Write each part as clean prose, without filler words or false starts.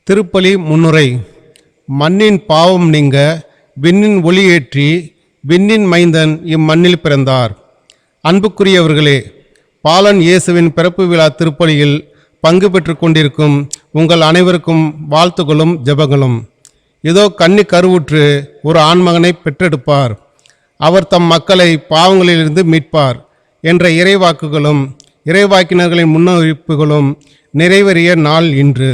திருப்பலி முன்னுரை. மண்ணின் பாவம் நீங்க விண்ணின் ஒளி ஏற்றி விண்ணின் மைந்தன் இம்மண்ணில் பிறந்தார். அன்புக்குரியவர்களே, பாலன் இயேசுவின் பிறப்பு விழா திருப்பலியில் பங்கு பெற்று கொண்டிருக்கும் உங்கள் அனைவருக்கும் வாழ்த்துகளும் ஜெபங்களும். இதோ கன்னி கருவுற்று ஒரு ஆண்மகனை பெற்றெடுப்பார், அவர் தம் மக்களை பாவங்களிலிருந்து மீட்பார் என்ற இறைவாக்குகளும் இறைவாக்கினர்களின் முன்னறிவிப்புகளும் நிறைவேறிய நாள் இன்று.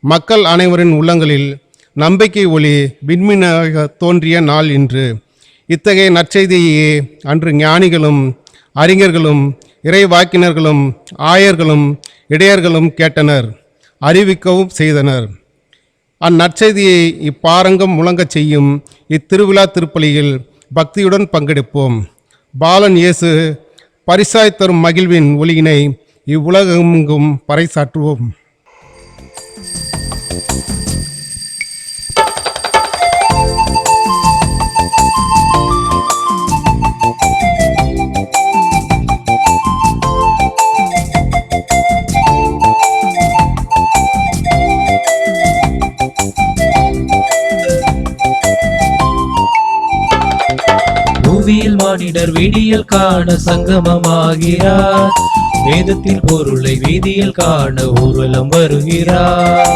மக்கள் அனைவரின் உள்ளங்களில் நம்பிக்கை ஒளி விண்மீனாக தோன்றிய நாள் இன்று. இத்தகைய நற்செய்தியையே அன்று ஞானிகளும் அறிஞர்களும் இறைவாக்கினர்களும் ஆயர்களும் இடையர்களும் கேட்டனர், அறிவிக்கவும் செய்தனர். அந்நற்செய்தியை இப்பாரங்கம் முழங்கச் செய்யும் இத்திருவிழா திருப்பலியில் பக்தியுடன் பங்கெடுப்போம். பாலன் இயேசு பரிசாய் தரும் மகிழ்வின் ஒளியினை இவ்வுலகெங்கும் பறைசாற்றுவோம். மானிடர் விடியல் காண சங்கமமாகிறார், வேதத்தின் பொருளை வீதியில் காண ஊர்வலம் வருகிறார்.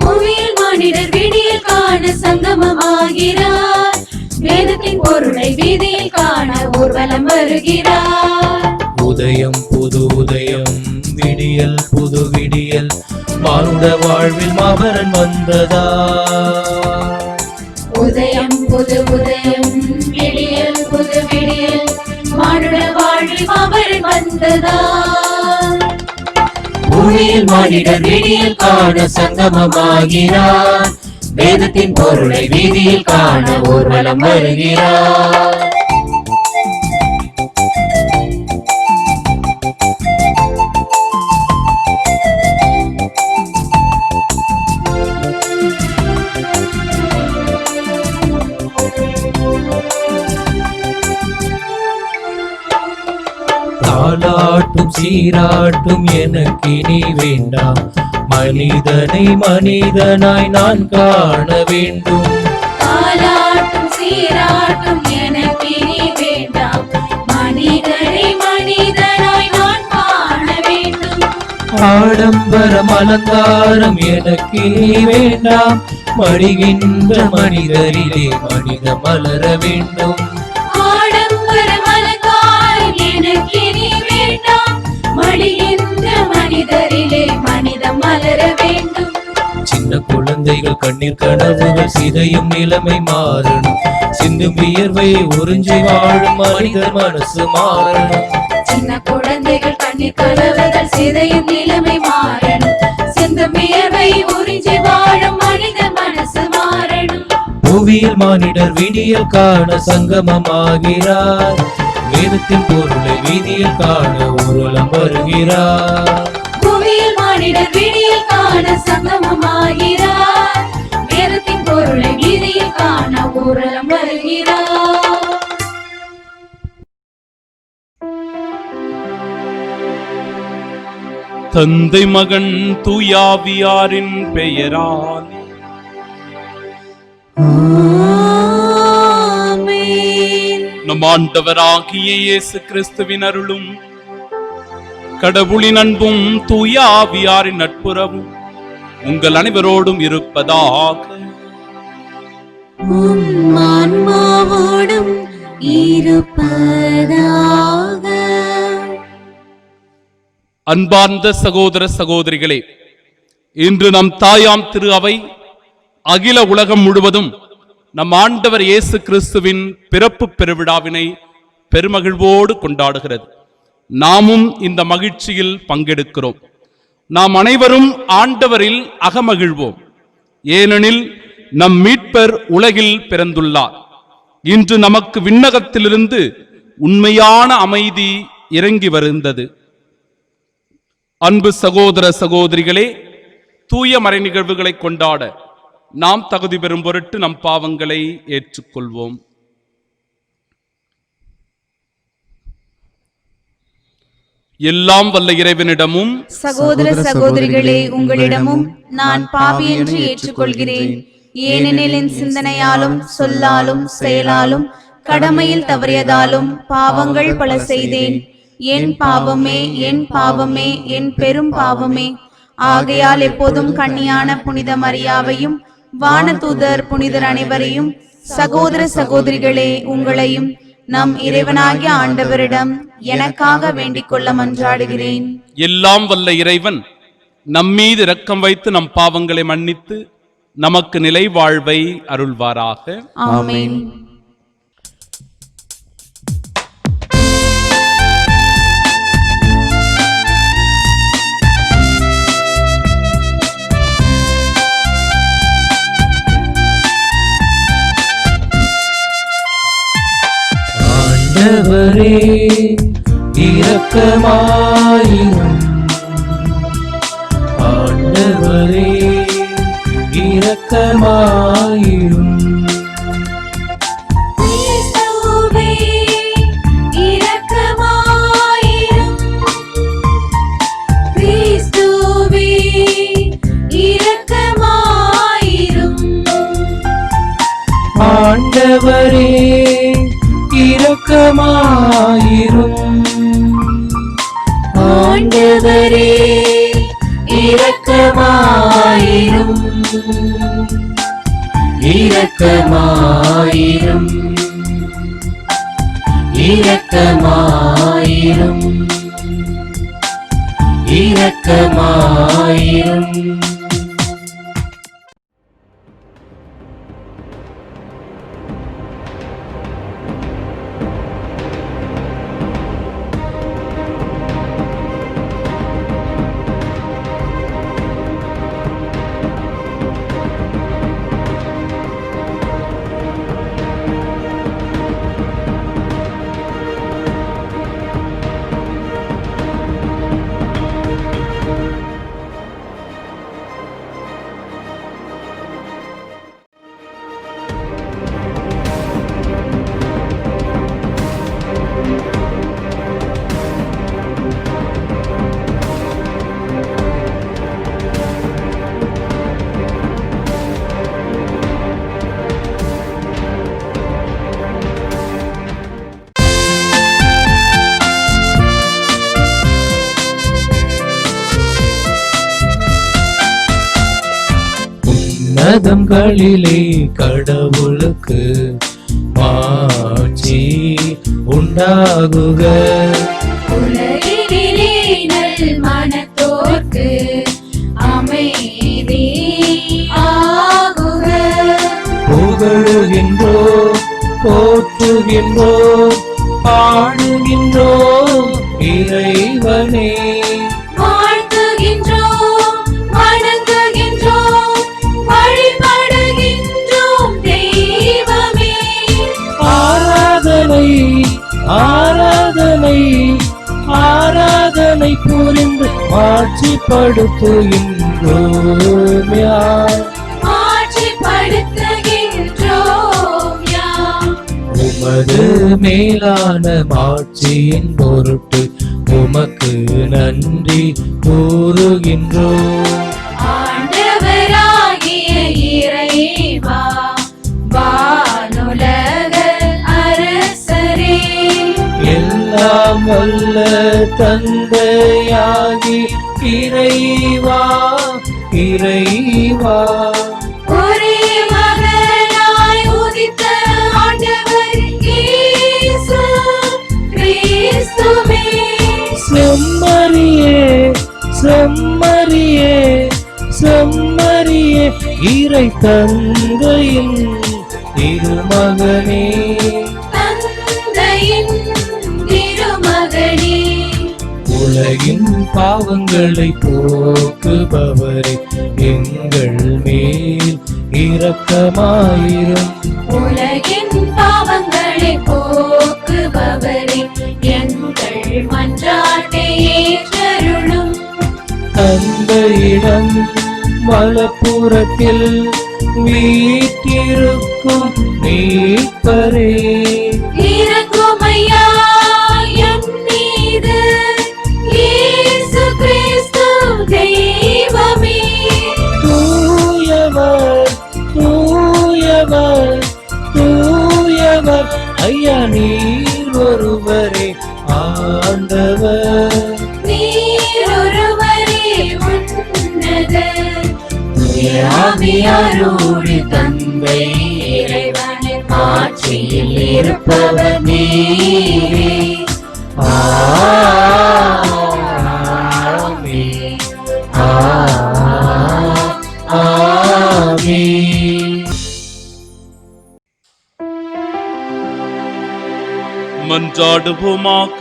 பூமியில் மானிடர் விடியல் காண சங்கமமாகிறார், வேதத்தின் பொருளை வீதியில் காண ஊர்வலம் வருகிறார். உதயம் புது உதயம், விடியல் புது விடியல், மானுட வாழ்வில் மாபரன் வந்ததா. உதயம் புது உதயம், விடியல் புது விடியல், மானுட வாழ்வில் மாபரன் வந்ததா. பூமியில் மானிடர் விடியல் காண சங்கமமாகிறார், வேதத்தின் பொருளை வீதியில் காண ஊர்வலம் வருகிறார். தாலாட்டும் சீராட்டும் எனக்கு நீ வேண்டாம், மனிதனை மனிதனாய் நான் காண வேண்டும். தாலாட்டும் சீராட்டும் எனக்கு நீ வேண்டாம், மனிதனை மனிதனாய் நான் காண வேண்டும். ஆடம்பரம் அலங்காரம் எனக்கு நீ வேண்டாம், மடிகின்ற மனிதரிலே மனிதம் மலர வேண்டும். சின்ன குழந்தைகள் கண்ணீர் கனவுகள் சிதையும் நிலைமை மாறணும், சிந்தும் வியர்வை உறிஞ்சி வாழும் மனிதர் மனசு மாறணும். சின்ன குழந்தைகள் கண்ணீர் கனவுகள் சிதையும் நிலைமை மாறணும், சிந்தும் வியர்வை உறிஞ்சி வாழும் மனிதர் மனசு மாறணும். புவியில் மானிடர் விடியல் காண சங்கமமாகிறார், வேதத்தின் பொருளை வீதியில் காண ஊர்வலம் வருகிறார். பூமியில் மானிடர் விடியல் காண சங்கமமாகிறார், வேதத்தின் பொருளை வீதியில் காண ஊர்வலம் வருகிறார். தந்தை மகன் தூயாவியாரின் பெயரால் நம் ஆண்டவராகிய இயேசு கிறிஸ்துவின் அருளும் கடவுளின் அன்பும் தூய ஆவியாரின் நட்புறவும் உங்கள் அனைவரோடும் இருப்பதாக. அன்பார்ந்த சகோதர சகோதரிகளே, இன்று நம் தாயாம் திரு அவை அகில உலகம் முழுவதும் நம் ஆண்டவர் இயேசு கிறிஸ்துவின் பிறப்பு பெருவிழாவினை பெருமகிழ்வோடு கொண்டாடுகிறது. நாமும் இந்த மகிழ்ச்சியில் பங்கெடுக்கிறோம். நாம் அனைவரும் ஆண்டவரில் அகமகிழ்வோம், ஏனெனில் நம் மீட்பர் உலகில் பிறந்துள்ளார். இன்று நமக்கு விண்ணகத்திலிருந்து உண்மையான அமைதி இறங்கி வருந்தது. அன்பு சகோதர சகோதரிகளே, தூய மறை நிகழ்வுகளை கொண்டாட நாம் தகுதி பெறும் பொருட்டு நம் பாவங்களை ஏற்றுக்கொள்வோம். எல்லாம் வல்ல இறைவனிடமும் சகோதர சகோதரிகளே, உங்களிடமும் நான் பாவி என்று ஏற்றுக்கொள்கிறேன். ஏனெனில் என் சிந்தனையாலும் சொல்லாலும் செயலாலும் கடமையில் தவறியதாலும் பாவங்கள் பல செய்தேன். என் பாவமே, என் பாவமே, என் பெரும் பாவமே. ஆகையால் எப்போதும் கன்னியான புனித மரியாவையும் வானதூதர் புனிதர் அனைவரையும், சகோதர சகோதரிகளே உங்களையும் நம் இறைவனாகிய ஆண்டவரிடம் எனக்காக வேண்டிக் கொள்ள மன்றாடுகிறேன். எல்லாம் வல்ல இறைவன் நம்மீது இரக்கம் வைத்து நம் பாவங்களை மன்னித்து நமக்கு நிலை வாழ்வை அருள்வாராக. ஆமென். ஆண்டவரே இரக்கமாயிரும். ஆண்டவரே இரக்கமாயிரும். கிறிஸ்துவே இரக்கமாயிரும். கிறிஸ்துவே இரக்கமாயிரும். ஆண்டவரே இரக்கமாயிரும். ஆண்டவரே இரக்கமாயிரும். இரக்கமாயிரும். இரக்கமாயிரும். இரக்கமாயிரும். உன்னதங்களிலே கடவுளுக்கு மாட்சி உண்டாகுக. உலகினிலே நல் மனத்தோர்க்கு அமைதி ஆகுக. புகழுகின்றோம், போற்றுகின்றோம், பாடுகின்றோம் இறைவனே. வாழ்த்துகின்றோம், வணங்குகின்றோம், வழிபடுகின்றோம் தெய்வமே. ஆராதனை ஆராதனை ஆராதனை புரிந்து ஆட்சிப்படுத்துகின்றோம் யார். ஆட்சிப்படுத்துகின்றோம் யாம். உமது மேலான மாட்சியின் பொருட்டு உமக்கு நன்றி கூறுகின்றோம். ஆண்டவராகிய இறைவா, வானுலக அரசரே, எல்லாம் வல்ல தந்தையாகி இறைவா இறைவா. ஒரே மகனாய் உதித்த ஆண்டவர் இயேசு கிறிஸ்துவே, செம்மறியே செம்மறியே செம்மறியே இறை தந்தையின் திருமகனே. தந்தையின் திருமகனே, உலகின் பாவங்களை போக்குபவரே, எங்கள் மேல் இரக்கமாயிரும். உலகின் பாவங்களை போக்குபவரே, எங்கள் மன்றாட்டை ஏற்றருளும். தந்தையிடம் வலப்புறத்தில் வீற்றிருக்கும் மீட்பரே, இரங்குமையா என் மீது, ஐயா நீர் ஒருவரே ஆண்டவர், நீர் ஒருவரே உன்னதர். தூய ஆவியாரோடு தந்தை இறைவனின் ஆட்சியில் இருப்பவர் நீரே. ஆமென். ஆமென். மன்றாடுவோமாக.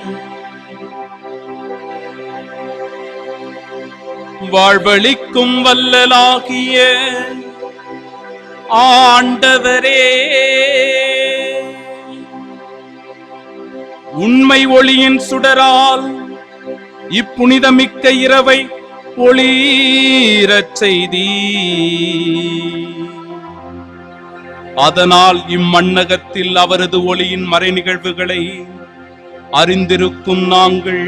வாழ்வளிக்கும் வல்லலாகிய ஆண்டவரே, உண்மை ஒளியின் சுடரால் இப்புனிதமிக்க இரவை ஒளிரச் செய்தி. அதனால் இம்மண்ணகத்தில் அவரது ஒளியின் மறை நிகழ்வுகளை அறிந்திருக்கும் நாங்கள்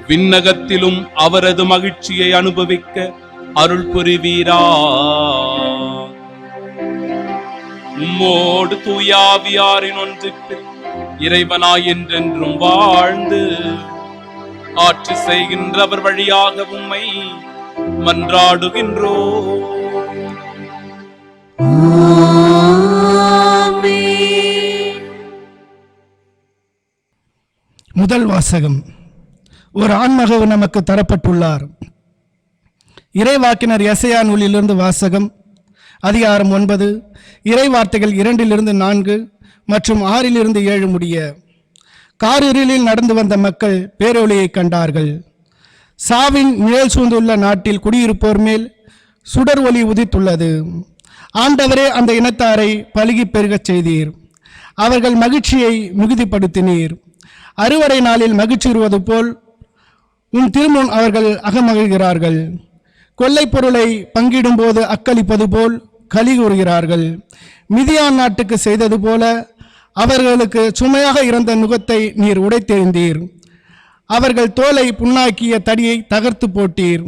விண்ணகத்திலும் அவரது மகிழ்ச்சியை அனுபவிக்க அருள் புரிவீரா. உம்மோடு தூயாவியாரின் ஒன்றுக்கு இறைவனாய் என்றென்றும் வாழ்ந்து ஆட்சி செய்கின்றவர் வழியாக உம்மை மன்றாடுகின்றோம். முதல் வாசகம். ஒரு ஆண்மகவு நமக்கு தரப்பட்டுள்ளார். இறைவாக்கினர் எசையா நூலிலிருந்து வாசகம். அதிகாரம் 9, இறை வார்த்தைகள் 2-4 மற்றும் 6-7 முடிய. காரிருளில் நடந்து வந்த மக்கள் பேரொளியை கண்டார்கள். சாவின் நிழல் சூழ்ந்துள்ள நாட்டில் குடியிருப்போர் மேல் சுடர் ஒளி உதித்துள்ளது. ஆண்டவரே, அந்த இனத்தாரை பலுகி பெருகச் செய்தீர். அவர்கள் மகிழ்ச்சியை மிகுதிப்படுத்தினீர். அறுவடை நாளில் மகிழ்ச்சியுறுவது போல் உன் திருமுன் அவர்கள் அகமகிழ்கிறார்கள். கொள்ளை பொருளை பங்கிடும் போது அக்களிப்பது போல் களி கூறுகிறார்கள். மிதியான் நாட்டுக்கு செய்தது போல அவர்களுக்கு சுமையாக இருந்த நுகத்தை நீர் உடைத்தெறிந்தீர். அவர்கள் தோலை புண்ணாக்கிய தடியை தகர்த்து போட்டீர்.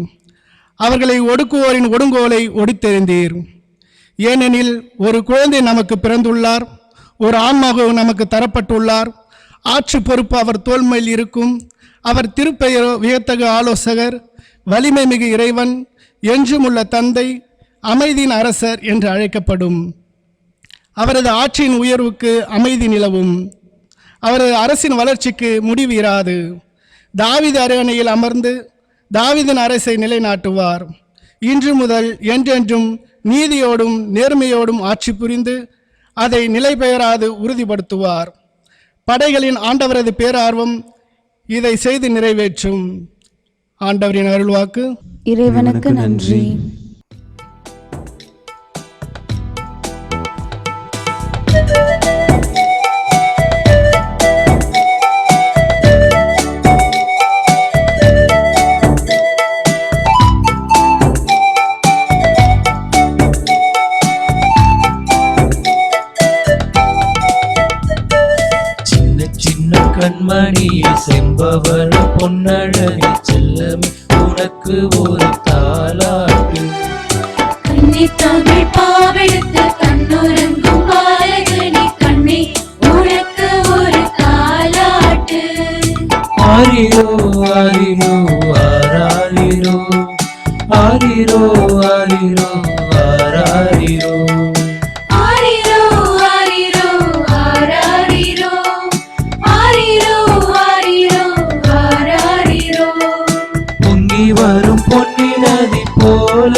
அவர்களை ஒடுக்குவோரின் ஒடுங்கோலை ஒடித்தெறிந்தீர். ஏனெனில் ஒரு குழந்தை நமக்கு பிறந்துள்ளார், ஒரு ஆண்மகவு நமக்கு தரப்பட்டுள்ளார். ஆட்சி பொறுப்பு அவர் தோள் மேல் இருக்கும். அவர் திருப்பெயரோ வியத்தகு ஆலோசகர், வலிமை மிகு இறைவன், என்றும் உள்ள தந்தை, அமைதியின் அரசர் என்று அழைக்கப்படும். அவரது ஆட்சியின் உயர்வுக்கு அமைதி நிலவும். அவரது அரசின் வளர்ச்சிக்கு முடிவு இராது. தாவீது அரியணையில் அமர்ந்து தாவீதின் அரசை நிலைநாட்டுவார். இன்று முதல் என்றென்றும் நீதியோடும் நேர்மையோடும் ஆட்சி புரிந்து அதை நிலை பெயராது உறுதிப்படுத்துவார். படைகளின் ஆண்டவரது பேரார்வம் இதை செய்து நிறைவேற்றும். ஆண்டவரின் அருள்வாக்கு. இறைவனுக்கு நன்றி. கண்மணி செம்பவள பொன்னழகி செல்லமே உனக்கு ஒரு தாலாட்டு. கண்ணி தமிழ் பாவெடுத்து கண்ணுறங்கும் பாலகனி கண்ணி உனக்கு ஒரு தாலாட்டு. ஆரிரோ ஆரிரோ ஆராரிரோ, ஆரிரோ ஆரிரோ ஆராரிரோ, ஆரிரோ ஆரிரோ ஆராரிரோ, ஆரிரோ ஆரிரோ ஆராரிரோ. பொங்கி வரும் பொன்னி நதி போல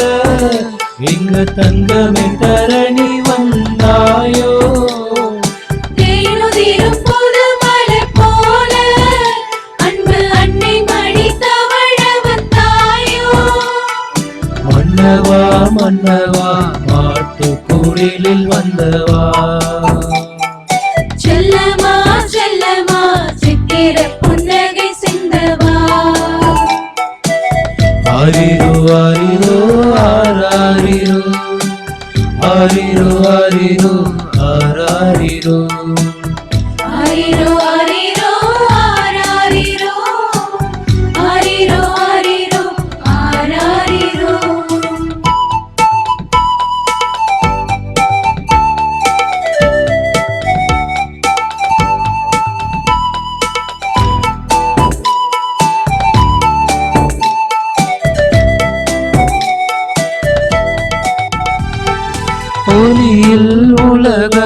எங்க தங்கமே தரணி வந்தாயோ. தேனுதிரும் புது மலர் போல அன்பு அன்னை மணி தவழ வந்தாயோ. மன்னவா மன்னவா மாட்டு குடிலில் வந்தவா. செல்லமா செல்லமா சித்திர புன்னகை சிந்தவா. ஆரிரோ ஆரிரோ ஆராரிரோ, ஆரிரோ ஆரிரோ ஆராரிரோ, ஆரிரோ ஆரிரோ ஆராரிரோ, ஆரிரோ ஆரிரோ ஆராரிரோ.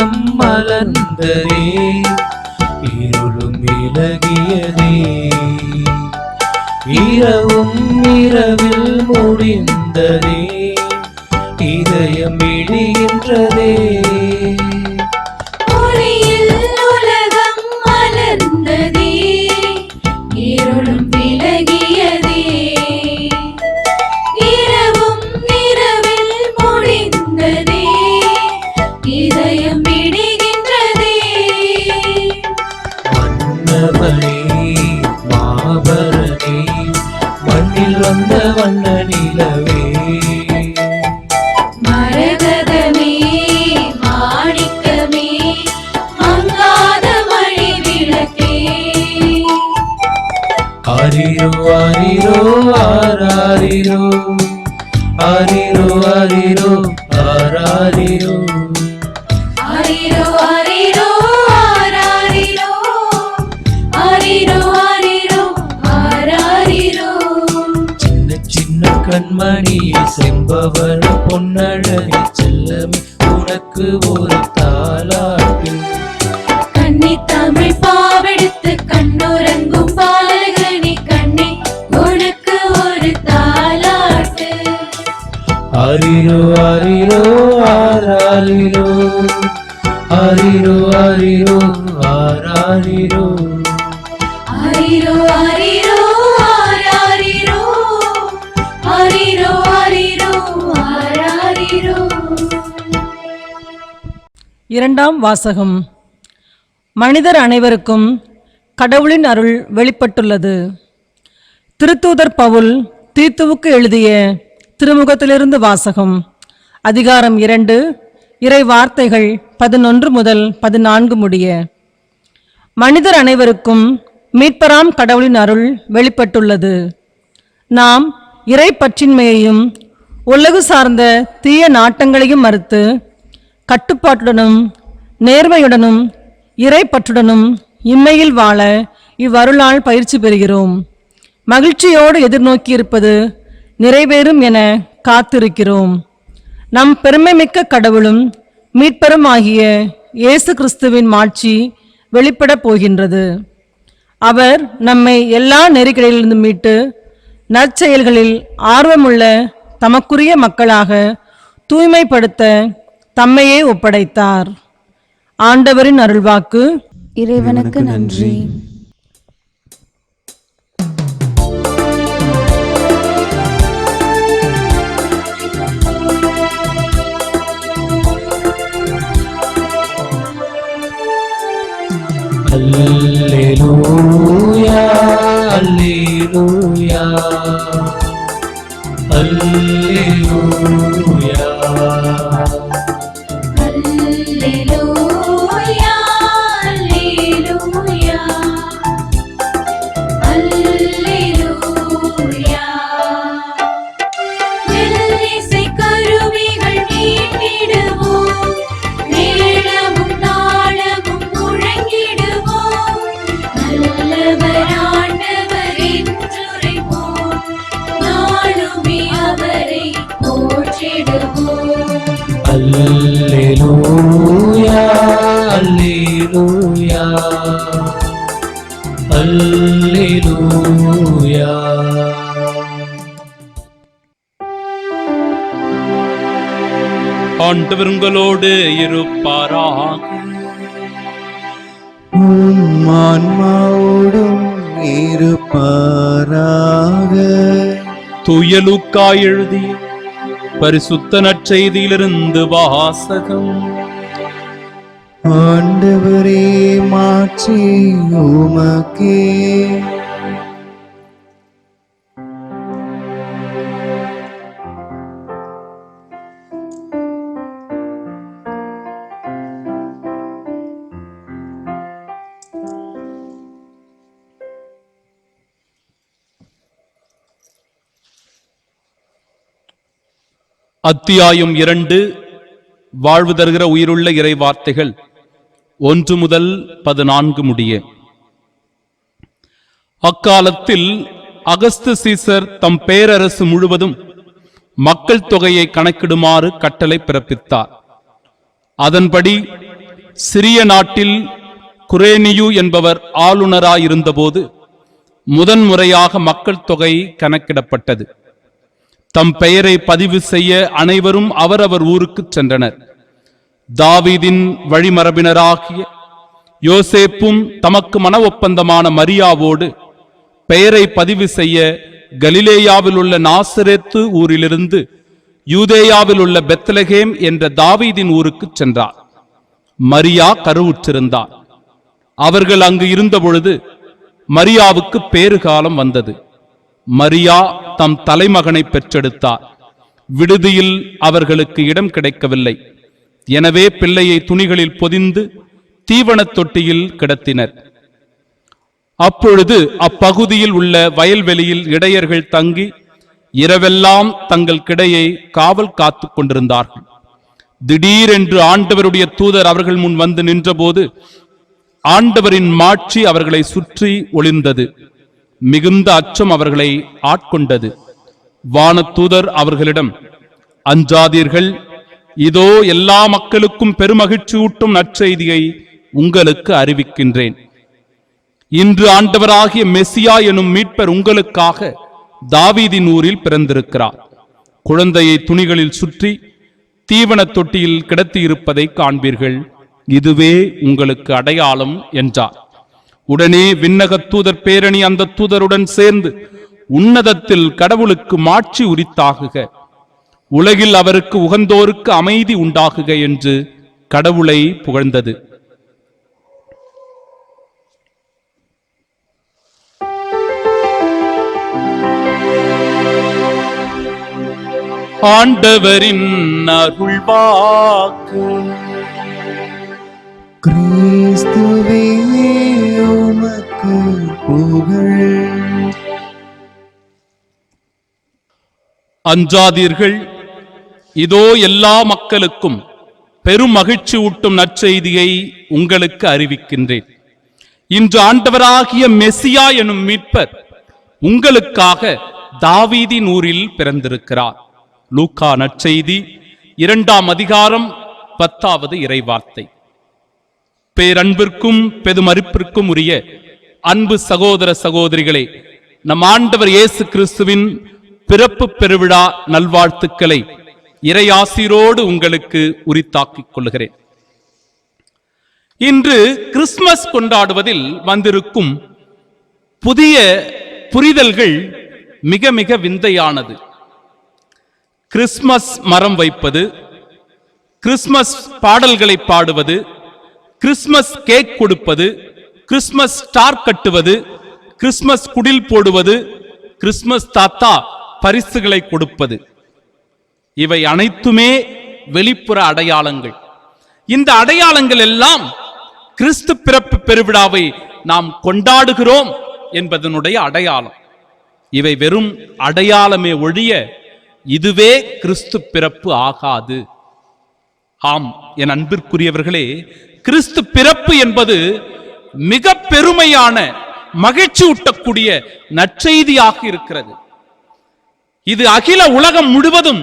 உலகம் மலர்ந்ததே, இருளும் விலகியதே. இரவும் இரவில் முடிந்ததே, இதயம் இழிகின்றதே. ஒளியில் உலகம் மலர்ந்ததே, இருளும் விலகியதே. இரவும் இரவில் முடிந்ததே, இதயம் இடிகின்றதே. மன்னவனே மாபரனே, மண்ணில் வந்த வண்ண நிலவே. மரகதமே மாணிக்கமே, மங்காத மணி விளக்கே. ஆரிரோ ஆரிரோ ஆராரிரோ, ஆரிரோ ஆரிரோ ஆராரிரோ. ஆரிரோ ஆரிரோ ஆராரிரோ, ஆரிரோ ஆரிரோ ஆராரிரோ. சின்ன சின்ன கண்மணியே செம்பவள பொன்னழகே, செல்லமே உனக்கு ஒரு தாலாட்டு. கண்ணி தமிழ் பாவெடுத்து கண்ணுறங்கும் பாலகனி கண்ணே, உனக்கு ஒரு தாலாட்டு. ஆரிரோ ஆரிரோ ஆராரிரோ, ஆரிரோ ஆரிரோ ஆராரிரோ. ஆரிரோ ஆரிரோ ஆராரிரோ, ஆரிரோ ஆரிரோ ஆராரிரோ. இரண்டாம் வாசகம். மனிதர் அனைவருக்கும் கடவுளின் அருள் வெளிப்பட்டுள்ளது. திருத்தூதர் பவுல் தீத்துவுக்கு எழுதிய திருமுகத்திலிருந்து வாசகம். அதிகாரம் 2, இறை வார்த்தைகள் 11 முதல் 14 முடிய. மனிதர் அனைவருக்கும் மீட்பராம் கடவுளின் அருள் வெளிப்பட்டுள்ளது. நாம் இறை பற்றின்மையையும் உலகு சார்ந்த தீய நாட்டங்களையும் மறுத்து கட்டுப்பாட்டுடனும் நேர்மையுடனும் இறை பற்றுடனும் இம்மையில் வாழ இவ்வருளால் பயிற்சி பெறுகிறோம். மகிழ்ச்சியோடு எதிர்நோக்கியிருப்பது நிறைவேறும் என காத்திருக்கிறோம். நம் பெருமைமிக்க கடவுளும் மீட்பரும் ஆகிய இயேசு கிறிஸ்துவின் மாட்சி வெளிப்படப் போகின்றது. அவர் நம்மை எல்லா நெறிகளிலிருந்து மீட்டு நற்செயல்களில் ஆர்வமுள்ள தமக்குரிய மக்களாக தூய்மைப்படுத்த தம்மையே ஒப்படைத்தார். ஆண்டவரின் அருள்வாக்கு. இறைவனுக்கு நன்றி. அல்லேலூயா அல்லேலூயா அல்லேலூயா. அல்லேலூயா அல்லேலூயா அல்லேலூயா. மெல்லிசை கருவிகள் மீட்டிடுவோம், மேளமும் தாளமும் முழங்கிடுவோம். நல்லவர் ஆண்டவர் என்றுரைப்போம், நாளுமே அவரை போற்றிடுவோம். அல்லேலூயா அல்லேலூயா அல்லேலூயா. ஆண்டவர் உங்களோடு இருப்பாராக. ஆன்மாவோடும் இருப்பாராக. தூய லூக்கா எழுதிய பரிசுத்த நற்செய்தியிலிருந்து வாசகம். ஆண்டவரே மாட்சி உமக்கே. அத்தியாயம் 2. வாழ்வு தருகிற உயிருள்ள இறை வார்த்தைகள் 1 முதல் 14 முடிய. அக்காலத்தில் அகஸ்து சீசர் தம் பேரரசு முழுவதும் மக்கள் தொகையை கணக்கிடுமாறு கட்டளை பிறப்பித்தார். அதன்படி சிறிய நாட்டில் குரேனியு என்பவர் ஆளுநராயிருந்தபோது முதன்முறையாக மக்கள் தொகை கணக்கிடப்பட்டது. தம் பெயரை பதிவு செய்ய அனைவரும் அவரவர் ஊருக்கு சென்றனர். தாவீதின் வழிமரபினராகிய யோசேப்பும் தமக்கு மன ஒப்பந்தமான மரியாவோடு பெயரை பதிவு செய்ய கலிலேயாவில் உள்ள நாசரேத்து ஊரிலிருந்து யூதேயாவில் உள்ள பெத்லகேம் என்ற தாவீதின் ஊருக்கு சென்றார். மரியா கருவுற்றிருந்தார். அவர்கள் அங்கு இருந்தபொழுது மரியாவுக்கு பேறுகாலம் வந்தது. மரியா தம் தலைமகனை பெற்றெடுத்தார். விடுதியில் அவர்களுக்கு இடம் கிடைக்கவில்லை. எனவே பிள்ளையை துணிகளில் பொதிந்து தீவனத் தொட்டியில் கிடத்தினர். அப்பொழுது அப்பகுதியில் உள்ள வயல்வெளியில் இடையர்கள் தங்கி இரவெல்லாம் தங்கள் கிடையை காவல் காத்துக் கொண்டிருந்தார்கள். திடீரென்று ஆண்டவருடைய தூதர் அவர்கள் முன் வந்து நின்றபோது ஆண்டவரின் மாட்சி அவர்களை சுற்றி ஒளிர்ந்தது. மிகுந்த அச்சம் அவர்களை ஆட்கொண்டது. வானதூதர் அவர்களிடம், அஞ்சாதீர்கள், இதோ எல்லா மக்களுக்கும் பெருமகிழ்ச்சியூட்டும் நற்செய்தியை உங்களுக்கு அறிவிக்கின்றேன். இன்று ஆண்டவராகிய மெசியா எனும் மீட்பர் உங்களுக்காக தாவீதின் ஊரில் பிறந்திருக்கிறார். குழந்தையை துணிகளில் சுற்றி தீவனத் தொட்டியில் கிடத்தியிருப்பதை காண்பீர்கள். இதுவே உங்களுக்கு அடையாளம் என்றார். உடனே விண்ணகத் தூதர் பேரணி அந்த தூதருடன் சேர்ந்து உன்னதத்தில் கடவுளுக்கு மாட்சி உரித்தாகுக, உலகில் அவருக்கு உகந்தோருக்கு அமைதி உண்டாகுக என்று கடவுளை புகழ்ந்தது. ஆண்டவரின் அருள்வாக்கு. கிறிஸ்துவே உமக்கு புகழ். அஞ்சாதீர்கள், இதோ எல்லா மக்களுக்கும் பெரும் மகிழ்ச்சி ஊட்டும் நற்செய்தியை உங்களுக்கு அறிவிக்கின்றேன். இன்று ஆண்டவராகிய மெசியா எனும் மீட்பர் உங்களுக்காக தாவீதின் ஊரில் பிறந்திருக்கிறார். லூக்கா நற்செய்தி 2ஆம் அதிகாரம் 10வது இறைவார்த்தை. பேரன்பிற்கும் பெருமதிப்பிற்கும் உரிய அன்பு சகோதர சகோதரிகளே, நம் ஆண்டவர் இயேசு கிறிஸ்துவின் பிறப்பு பெருவிழா நல்வாழ்த்துக்களை இறையாசிரோடு உங்களுக்கு உரித்தாக்கிக் கொள்கிறேன். இன்று கிறிஸ்துமஸ் கொண்டாடுவதில் வந்திருக்கும் புதிய புரிதல்கள் மிக மிக விந்தையானது. கிறிஸ்துமஸ் மரம் வைப்பது, கிறிஸ்துமஸ் பாடல்களை பாடுவது, கிறிஸ்துமஸ் கேக் கொடுப்பது, கிறிஸ்துமஸ் ஸ்டார் கட்டுவது, கிறிஸ்துமஸ் குடில் போடுவது, கிறிஸ்துமஸ் தாத்தா பரிசுகளை கொடுப்பது, இவை அனைத்துமே வெளிப்புற அடையாளங்கள். இந்த அடையாளங்கள் எல்லாம் கிறிஸ்து பிறப்பு பெருவிழாவை நாம் கொண்டாடுகிறோம் என்பதனுடைய அடையாளம். இவை வெறும் அடையாளமே ஒழிய இதுவே கிறிஸ்து பிறப்பு ஆகாது. ஆம் என் அன்பிற்குரியவர்களே, கிறிஸ்து பிறப்பு என்பது மிக பெருமையான மகிழ்ச்சி ஊட்டக்கூடிய நற்செய்தியாக இருக்கிறது. இது அகில உலகம் முழுவதும்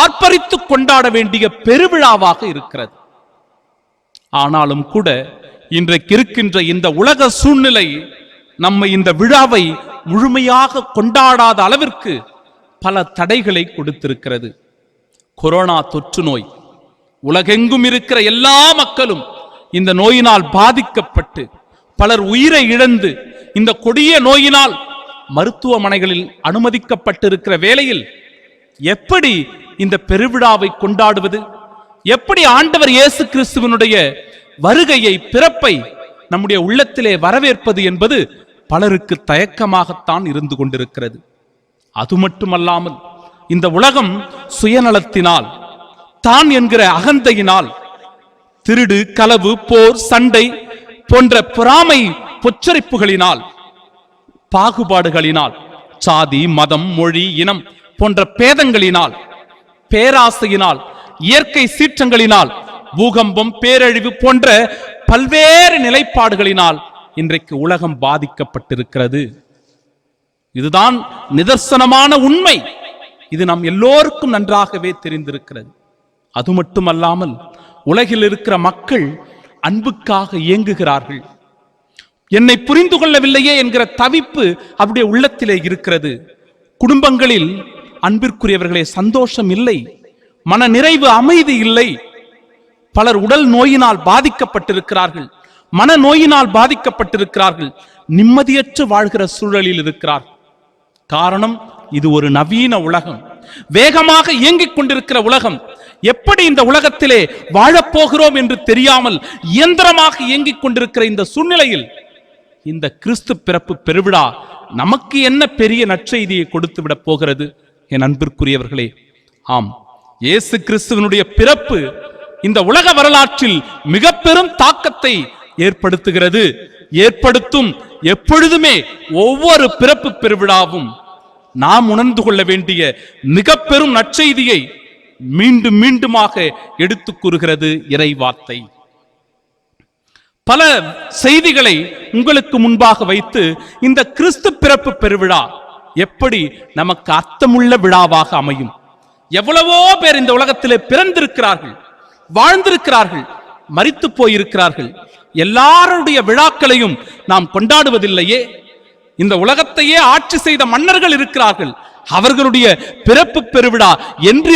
ஆர்ப்பரித்து கொண்டாட வேண்டிய பெருவிழாவாக இருக்கிறது. ஆனாலும் கூட இன்றைக்கு இருக்கின்ற இந்த உலக சூழ்நிலை நம்மை இந்த விழாவை முழுமையாக கொண்டாடாத அளவிற்கு பல தடைகளை கொடுத்திருக்கிறது. கொரோனா தொற்று நோய், உலகெங்கும் இருக்கிற எல்லா மக்களும் இந்த நோயினால் பாதிக்கப்பட்டு பலர் உயிரை இழந்து இந்த கொடிய நோயினால் மருத்துவமனைகளில் அனுமதிக்கப்பட்டிருக்கிற வேளையில் எப்படி இந்த பெருவிழாவை கொண்டாடுவது? எப்படி ஆண்டவர் இயேசு கிறிஸ்துவினுடைய வருகையை, பிறப்பை நம்முடைய உள்ளத்திலே வரவேற்பது என்பது பலருக்கு தயக்கமாகத்தான் இருந்து கொண்டிருக்கிறது. அது மட்டுமல்லாமல் இந்த உலகம் சுயநலத்தினால், தான் என்கிற அகந்தையினால், திருடு, களவு, போர், சண்டை போன்ற பொறாமை பொச்சரிப்புகளினால், பாகுபாடுகளினால், சாதி, மதம், மொழி, இனம் போன்ற பேதங்களினால், பேராசையினால், இயற்கை சீற்றங்களினால், பூகம்பம், பேரழிவு போன்ற பல்வேறு நிலைப்பாடுகளினால் இன்றைக்கு உலகம் பாதிக்கப்பட்டிருக்கிறது. இதுதான் நிதர்சனமான உண்மை. இது நம் எல்லோருக்கும் நன்றாகவே தெரிந்திருக்கிறது. அது மட்டுமல்லாமல் உலகில் இருக்கிற மக்கள் அன்புக்காக ஏங்குகிறார்கள். என்னை புரிந்து கொள்ளவில்லையே என்கிற தவிப்பு அவருடைய உள்ளத்திலே இருக்கிறது. குடும்பங்களில் அன்பிற்குரியவர்களே சந்தோஷம் இல்லை, மன நிறைவு, அமைதி இல்லை. பலர் உடல் நோயினால் பாதிக்கப்பட்டிருக்கிறார்கள், மன நோயினால் பாதிக்கப்பட்டிருக்கிறார்கள், நிம்மதியற்று வாழ்கிற சூழலில் இருக்கிறார். காரணம், இது ஒரு நவீன உலகம், வேகமாக இயங்கிக் கொண்டிருக்கிற உலகம். எப்படி இந்த உலகத்திலே வாழப்போகிறோம் என்று தெரியாமல் இயந்திரமாக இயங்கிக் கொண்டிருக்கிற இந்த சூழ்நிலையில் இந்த கிறிஸ்து பிறப்பு பெருவிழா நமக்கு என்ன பெரிய நற்செய்தியை கொடுத்து விட போகிறது? என் அன்பிற்குரியவர்களே, ஆம், இயேசு கிறிஸ்துவனுடைய பிறப்பு இந்த உலக வரலாற்றில் மிக பெரும் தாக்கத்தை ஏற்படுத்துகிறது, ஏற்படுத்தும். எப்பொழுதுமே ஒவ்வொரு பிறப்பு பெருவிழாவும் நாம் உணர்ந்து கொள்ள வேண்டிய மிக பெரும் நற்செய்தியை மீண்டும் மீண்டுமாக எடுத்து கூறுகிறது இறை வார்த்தை. பல செய்திகளை உங்களுக்கு முன்பாக வைத்து இந்த கிறிஸ்து பிறப்பு பெருவிழா எப்படி நமக்கு அர்த்தமுள்ள விழாவாக அமையும். எவ்வளவோ பேர் இந்த உலகத்திலே பிறந்திருக்கிறார்கள், வாழ்ந்திருக்கிறார்கள், மரித்து போயிருக்கிறார்கள். எல்லாருடைய விழாக்களையும் நாம் கொண்டாடுவதில்லையே. இந்த உலகத்தையே ஆட்சி செய்த மன்னர்கள் இருக்கிறார்கள், அவர்களுடைய பிறப்பு பெருவிழா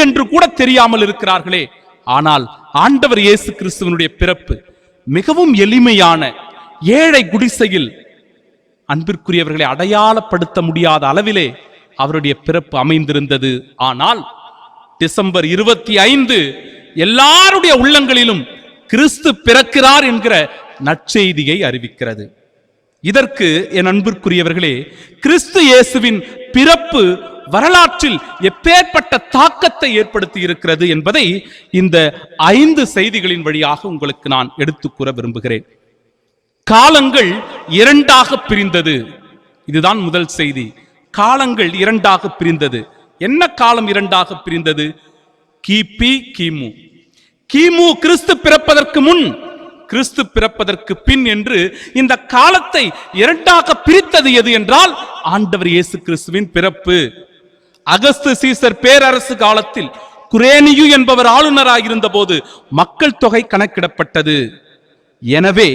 என்று கூட தெரியாமல் இருக்கிறார்களே. ஆனால் ஆண்டவர் இயேசு கிறிஸ்துவனுடைய பிறப்பு மிகவும் எளிமையான ஏழை குடிசையில், அன்பிற்குரியவர்களை அடையாளப்படுத்த முடியாத அளவிலே அவருடைய பிறப்பு அமைந்திருந்தது. ஆனால் டிசம்பர் 25 எல்லாருடைய உள்ளங்களிலும் கிறிஸ்து பிறக்கிறார் என்கிற நற்செய்தியை அறிவிக்கிறது. இதற்கு என் அன்பிற்குரியவர்களே, கிறிஸ்து இயேசுவின் பிறப்பு வரலாற்றில் எப்பேற்பட்ட தாக்கத்தை ஏற்படுத்தி இருக்கிறது என்பதை இந்த 5 செய்திகளின் வழியாக உங்களுக்கு நான் எடுத்துக் கூற விரும்புகிறேன். காலங்கள் இரண்டாக பிரிந்தது. இதுதான் முதல் செய்தி. காலங்கள் இரண்டாக பிரிந்தது. என்ன காலம் இரண்டாக பிரிந்தது? கிபி, கிமு. கிமு கிறிஸ்து பிறப்பதற்கு முன், கிறிஸ்து பிறப்பதற்கு பின் என்று இந்த காலத்தை இரண்டாக பிரித்தது எது என்றால் ஆண்டவர் இயேசு கிறிஸ்துவின் பிறப்பு. அகஸ்து சீசர் பேரரசு காலத்தில் குரேனியு என்பவர் ஆளுநராயிருந்த போது மக்கள் தொகை கணக்கிடப்பட்டது. எனவே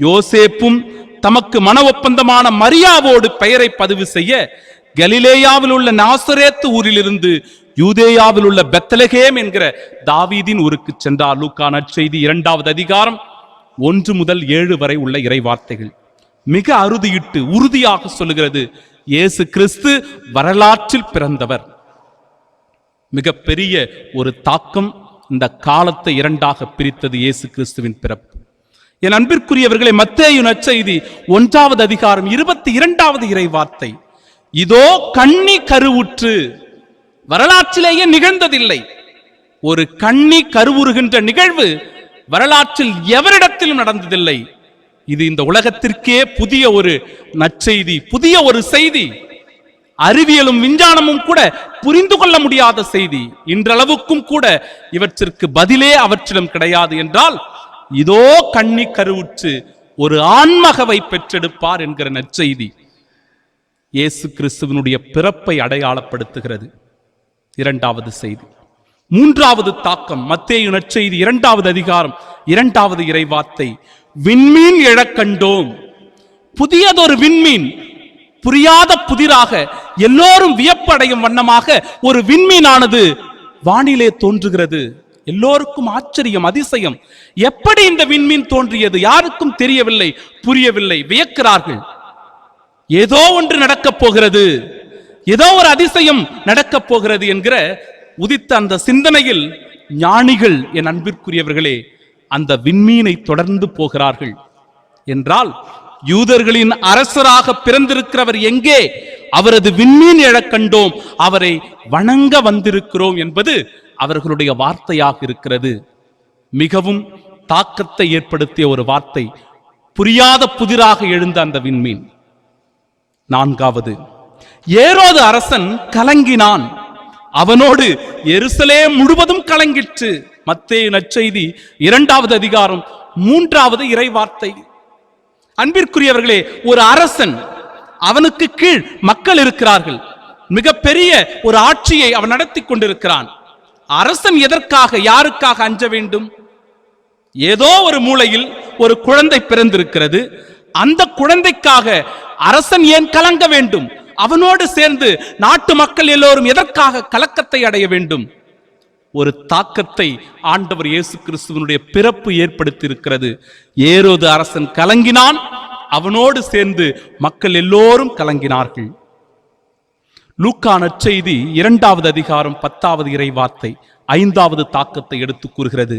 யோசேப்பும் தமக்கு மன ஒப்பந்தமான மரியாவோடு பெயரை பதிவு செய்ய கலிலேயாவில் உள்ள நாசரேத்து ஊரிலிருந்து யூதேயாவில் உள்ள பெத்லகேம் என்கிற தாவீதின் ஊருக்கு சென்றார். லூக்கா நற்செய்தி 2வது அதிகாரம் 1 முதல் 7 வரை உள்ள இறை வார்த்தைகள் மிக அறுதியிட்டு உறுதியாக சொல்லுகிறது, இயேசு கிறிஸ்து வரலாற்றில் பிறந்தவர். மிக பெரிய ஒரு தாக்கம் இந்த காலத்தை இரண்டாக பிரித்தது இயேசு கிறிஸ்துவின் பிறப்பு. என் அன்பிற்குரியவர்களை, மத்தேயு நற்செய்தி 1வது அதிகாரம் 22வது இறை வார்த்தை, இதோ கன்னி கருவுற்று. வரலாற்றிலேயே நிகழ்ந்ததில்லை. ஒரு கன்னி கருவுறுகின்ற நிகழ்வு வரலாற்றில் எவரிடத்திலும் நடந்ததில்லை. இது இந்த உலகத்திற்கே புதிய ஒரு நற்செய்தி, புதிய ஒரு செய்தி. அறிவியலும் விஞ்ஞானமும் கூட புரிந்து கொள்ள முடியாத செய்தி. இன்றளவுக்கும் கூட இவற்றிற்கு பதிலே அவற்றிடம் கிடையாது. என்றால் இதோ கன்னி கருவுற்று ஒரு ஆண்மகவை பெற்றெடுப்பார் என்கிற நற்செய்தி இயேசு கிறிஸ்துவனுடைய பிறப்பை அடையாளப்படுத்துகிறது. 2வது செய்தி. 3வது தாக்கம், மத்தேயு நற்செய்தி 2வது அதிகாரம் 2வது இறை வார்த்தை, விண்மீன் எழக்கண்டோம். புதியதொரு விண்மீன், புரியாத புதிராக எல்லோரும் வியப்படையும் வண்ணமாக ஒரு விண்மீனானது வானிலே தோன்றுகிறது. எல்லோருக்கும் ஆச்சரியம், அதிசயம். எப்படி இந்த விண்மீன் தோன்றியது? யாருக்கும் தெரியவில்லை, புரியவில்லை, வியக்கிறார்கள். ஏதோ ஒன்று நடக்கப் போகிறது, ஏதோ ஒரு அதிசயம் நடக்கப் போகிறது என்கிற உதித்த அந்த சிந்தனையில் ஞானிகள், என் அன்பிற்குரியவர்களே, அந்த விண்மீனை தொடர்ந்து போகிறார்கள். என்றால் யூதர்களின் அரசராக பிறந்திருக்கிறவர் எங்கே? அவரது விண்மீன் எழக் கண்டோம், அவரை வணங்க வந்திருக்கிறோம் என்பது அவர்களுடைய வார்த்தையாக இருக்கிறது. மிகவும் தாக்கத்தை ஏற்படுத்திய ஒரு வார்த்தை, புரியாத புதிராக எழுந்த அந்த விண்மீன். 4வது, ஏரோது அரசன் கலங்கினான், அவனோடு எருசலேம் முழுவதும் கலங்கிற்று. மத்தேயு நற்செய்தி 2வது அதிகாரம் 3வது இறை வார்த்தை. அன்பிற்குரியவர்களே, ஒரு அரசன், அவனுக்கு கீழ் மக்கள் இருக்கிறார்கள். மிகப்பெரிய ஒரு ஆட்சியை அவன் நடத்தி கொண்டிருக்கிறான். அரசன் எதற்காக, யாருக்காக அஞ்ச வேண்டும்? ஏதோ ஒரு மூலையில் ஒரு குழந்தை பிறந்திருக்கிறது. அந்த குழந்தைக்காக அரசன் ஏன் கலங்க வேண்டும்? அவனோடு சேர்ந்து நாட்டு மக்கள் எல்லோரும் எதற்காக கலக்கத்தை அடைய வேண்டும்? ஒரு தாக்கத்தை ஆண்டவர் இயேசு கிறிஸ்துவனுடைய பிறப்பு ஏற்படுத்தி இருக்கிறது. ஏரோது அரசன் கலங்கினான், அவனோடு சேர்ந்து மக்கள் எல்லோரும் கலங்கினார்கள். லூக்கா நற்செய்தி 2வது அதிகாரம் 10வது இறை வார்த்தை 5வது தாக்கத்தை எடுத்து கூறுகிறது.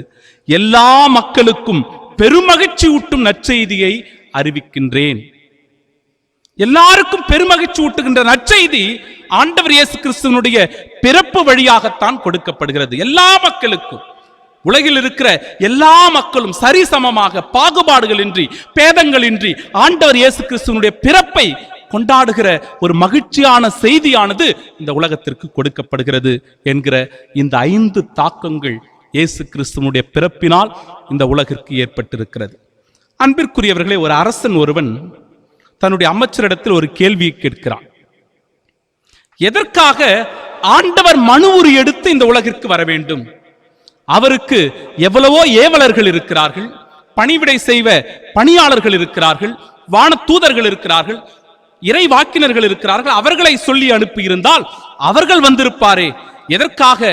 எல்லா மக்களுக்கும் பெருமகிழ்ச்சி ஊட்டும் நற்செய்தியை அறிவிக்கின்றேன். எல்லாருக்கும் பெருமகிழ்ச்சி ஊட்டுகின்ற நற்செய்தி ஆண்டவர் இயேசு கிறிஸ்துவனுடைய பிறப்பு வழியாகத்தான் கொடுக்கப்படுகிறது. எல்லா மக்களுக்கும், உலகில் இருக்கிற எல்லா மக்களும் சரிசமமாக பாகுபாடுகளின்றி பேதங்களின்றி ஆண்டவர் இயேசு கிறிஸ்துவனுடைய பிறப்பை கொண்டாடுகிற ஒரு மகிழ்ச்சியான செய்தியானது இந்த உலகத்திற்கு கொடுக்கப்படுகிறது என்கிற இந்த 5 தாக்கங்கள் இயேசு கிறிஸ்துவனுடைய பிறப்பினால் இந்த உலகிற்கு ஏற்பட்டிருக்கிறது. அன்பிற்குரியவர்களே, ஒரு அரசன் ஒருவன் தன்னுடைய அமைச்சரிடத்தில் ஒரு கேள்வியை கேட்கிறான். எதற்காக ஆண்டவர் மனு உரு எடுத்து இந்த உலகிற்கு வர வேண்டும்? அவருக்கு எவ்வளவோ ஏவலர்கள் இருக்கிறார்கள், பணிவிடை செய்வ பணியாளர்கள் இருக்கிறார்கள், வான தூதர்கள் இருக்கிறார்கள், இறை வாக்கினர்கள் இருக்கிறார்கள். அவர்களை சொல்லி அனுப்பி இருந்தால் அவர்கள் வந்திருப்பாரே. எதற்காக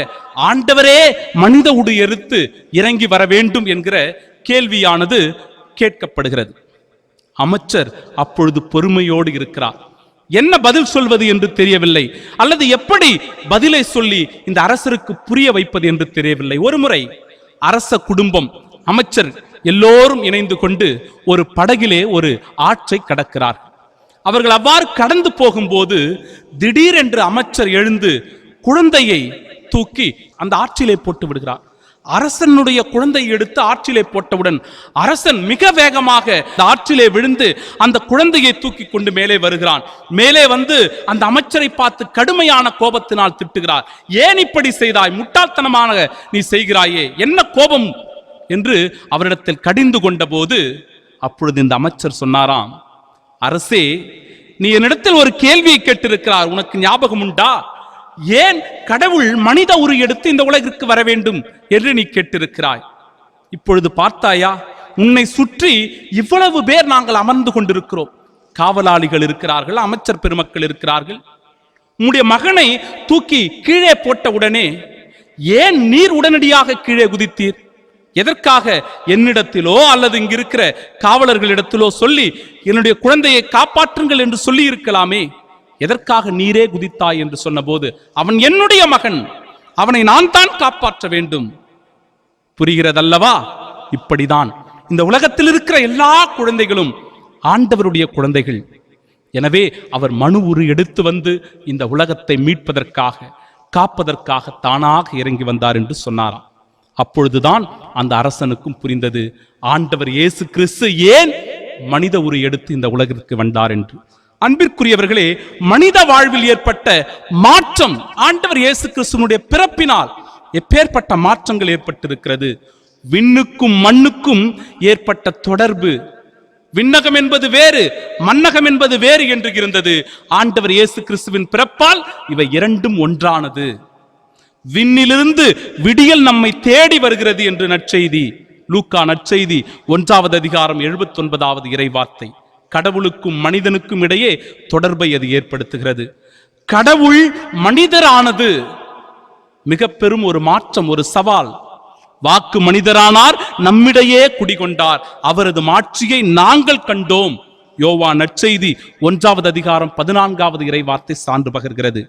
ஆண்டவரே மனித உடு எடுத்து இறங்கி வர வேண்டும் என்கிற கேள்வியானது கேட்கப்படுகிறது. அமைச்சர் அப்பொழுது பொறுமையோடு இருக்கிறார். என்ன பதில் சொல்வது என்று தெரியவில்லை, அல்லது எப்படி பதிலை சொல்லி இந்த அரசருக்கு புரிய வைப்பது என்று தெரியவில்லை. ஒருமுறை அரச குடும்பம், அமைச்சர் எல்லோரும் இணைந்து கொண்டு ஒரு படகிலே ஒரு ஆற்றை கடக்கிறார். அவர்கள் அவ்வாறு கடந்து போகும்போது திடீரென்று அமைச்சர் எழுந்து குழந்தையை தூக்கி அந்த ஆற்றிலே போட்டு விடுகிறார். அரசனுடைய குழந்தையை எடுத்து ஆற்றிலே போட்டவுடன் அரசன் மிக வேகமாக ஆற்றிலே விழுந்து அந்த குழந்தையை தூக்கி கொண்டு மேலே வருகிறான். மேலே வந்து அந்த அமைச்சரை பார்த்து கடுமையான கோபத்தினால் திட்டுகிறார். ஏன் இப்படி செய்தாய்? முட்டாள்தனமாக நீ செய்கிறாயே, என்ன கோபம் என்று அவரிடத்தில் கடிந்து கொண்ட போது அப்பொழுது இந்த அமைச்சர் சொன்னாராம், அரசே, நீ என்னிடத்தில் ஒரு கேள்வியை கேட்டிருக்கிறார், உனக்கு ஞாபகம் உண்டா? ஏன் கடவுள் மனித உரு எடுத்து இந்த உலகிற்கு வர வேண்டும் என்று நீ கேட்டிருக்கிறாய். இப்பொழுது பார்த்தாயா, உன்னை சுற்றி இவ்வளவு பேர் நாங்கள் அமர்ந்து கொண்டிருக்கிறோம். காவலாளிகள் இருக்கிறார்கள், அமைச்சர் பெருமக்கள் இருக்கிறார்கள். உன்னுடைய மகனை தூக்கி கீழே போட்ட உடனே ஏன் நீர் உடனடியாக கீழே குதித்தீர்? எதற்காக என்னிடத்திலோ அல்லது இங்க இருக்கிற காவலர்களிடத்திலோ சொல்லி என்னுடைய குழந்தையை காப்பாற்றுங்கள் என்று சொல்லி இருக்கலாமே. எதற்காக நீரே குதித்தாய் என்று சொன்னபோது, அவன் என்னுடைய மகன், அவனை நான் தான் காப்பாற்ற வேண்டும். புரிகிறதல்லவா? இப்படிதான் இந்த உலகத்தில் இருக்கிற எல்லா குழந்தைகளும் ஆண்டவருடைய குழந்தைகள். எனவே அவர் மனு உரு எடுத்து வந்து இந்த உலகத்தை மீட்பதற்காக, காப்பதற்காக தானாக இறங்கி வந்தார் என்று சொன்னாராம். அப்பொழுதுதான் அந்த அரசனுக்கும் புரிந்தது, ஆண்டவர் இயேசு கிறிஸ்து ஏன் மனித உரு எடுத்து இந்த உலகிற்கு வந்தார் என்று. அன்பிற்குரியவர்களே, மனித வாழ்வில் ஏற்பட்ட மாற்றம் ஆண்டவர் இயேசு கிறிஸ்துவினுடைய பிறப்பினால் எப்பேற்பட்ட மாற்றங்கள் ஏற்பட்டிருக்கிறது. விண்ணுக்கும் மண்ணுக்கும் ஏற்பட்ட தொடர்பு, விண்ணகம் என்பது வேறு, மண்ணகம் என்பது வேறு என்று இருந்தது. ஆண்டவர் இயேசு கிறிஸ்துவின் பிறப்பால் இவை இரண்டும் ஒன்றானது. விண்ணிலிருந்து விடியல் நம்மை தேடி வருகிறது என்று நற்செய்தி, லூக்கா நற்செய்தி 1வது அதிகாரம் 79வது இறைவார்த்தை. கடவுளுக்கும் மனிதனுக்கும் இடையே தொடர்பை அது ஏற்படுத்துகிறது. கடவுள் மனிதரானது மிக பெரும் ஒரு மாற்றம், ஒரு சவால். வாக்கு மனிதரானார், நம்மிடையே குடிகொண்டார், அவரது மாட்சியை நாங்கள் கண்டோம். யோவான் நற்செய்தி 1வது அதிகாரம் 14வது இறைவார்த்தை சான்று பகர்கிறது.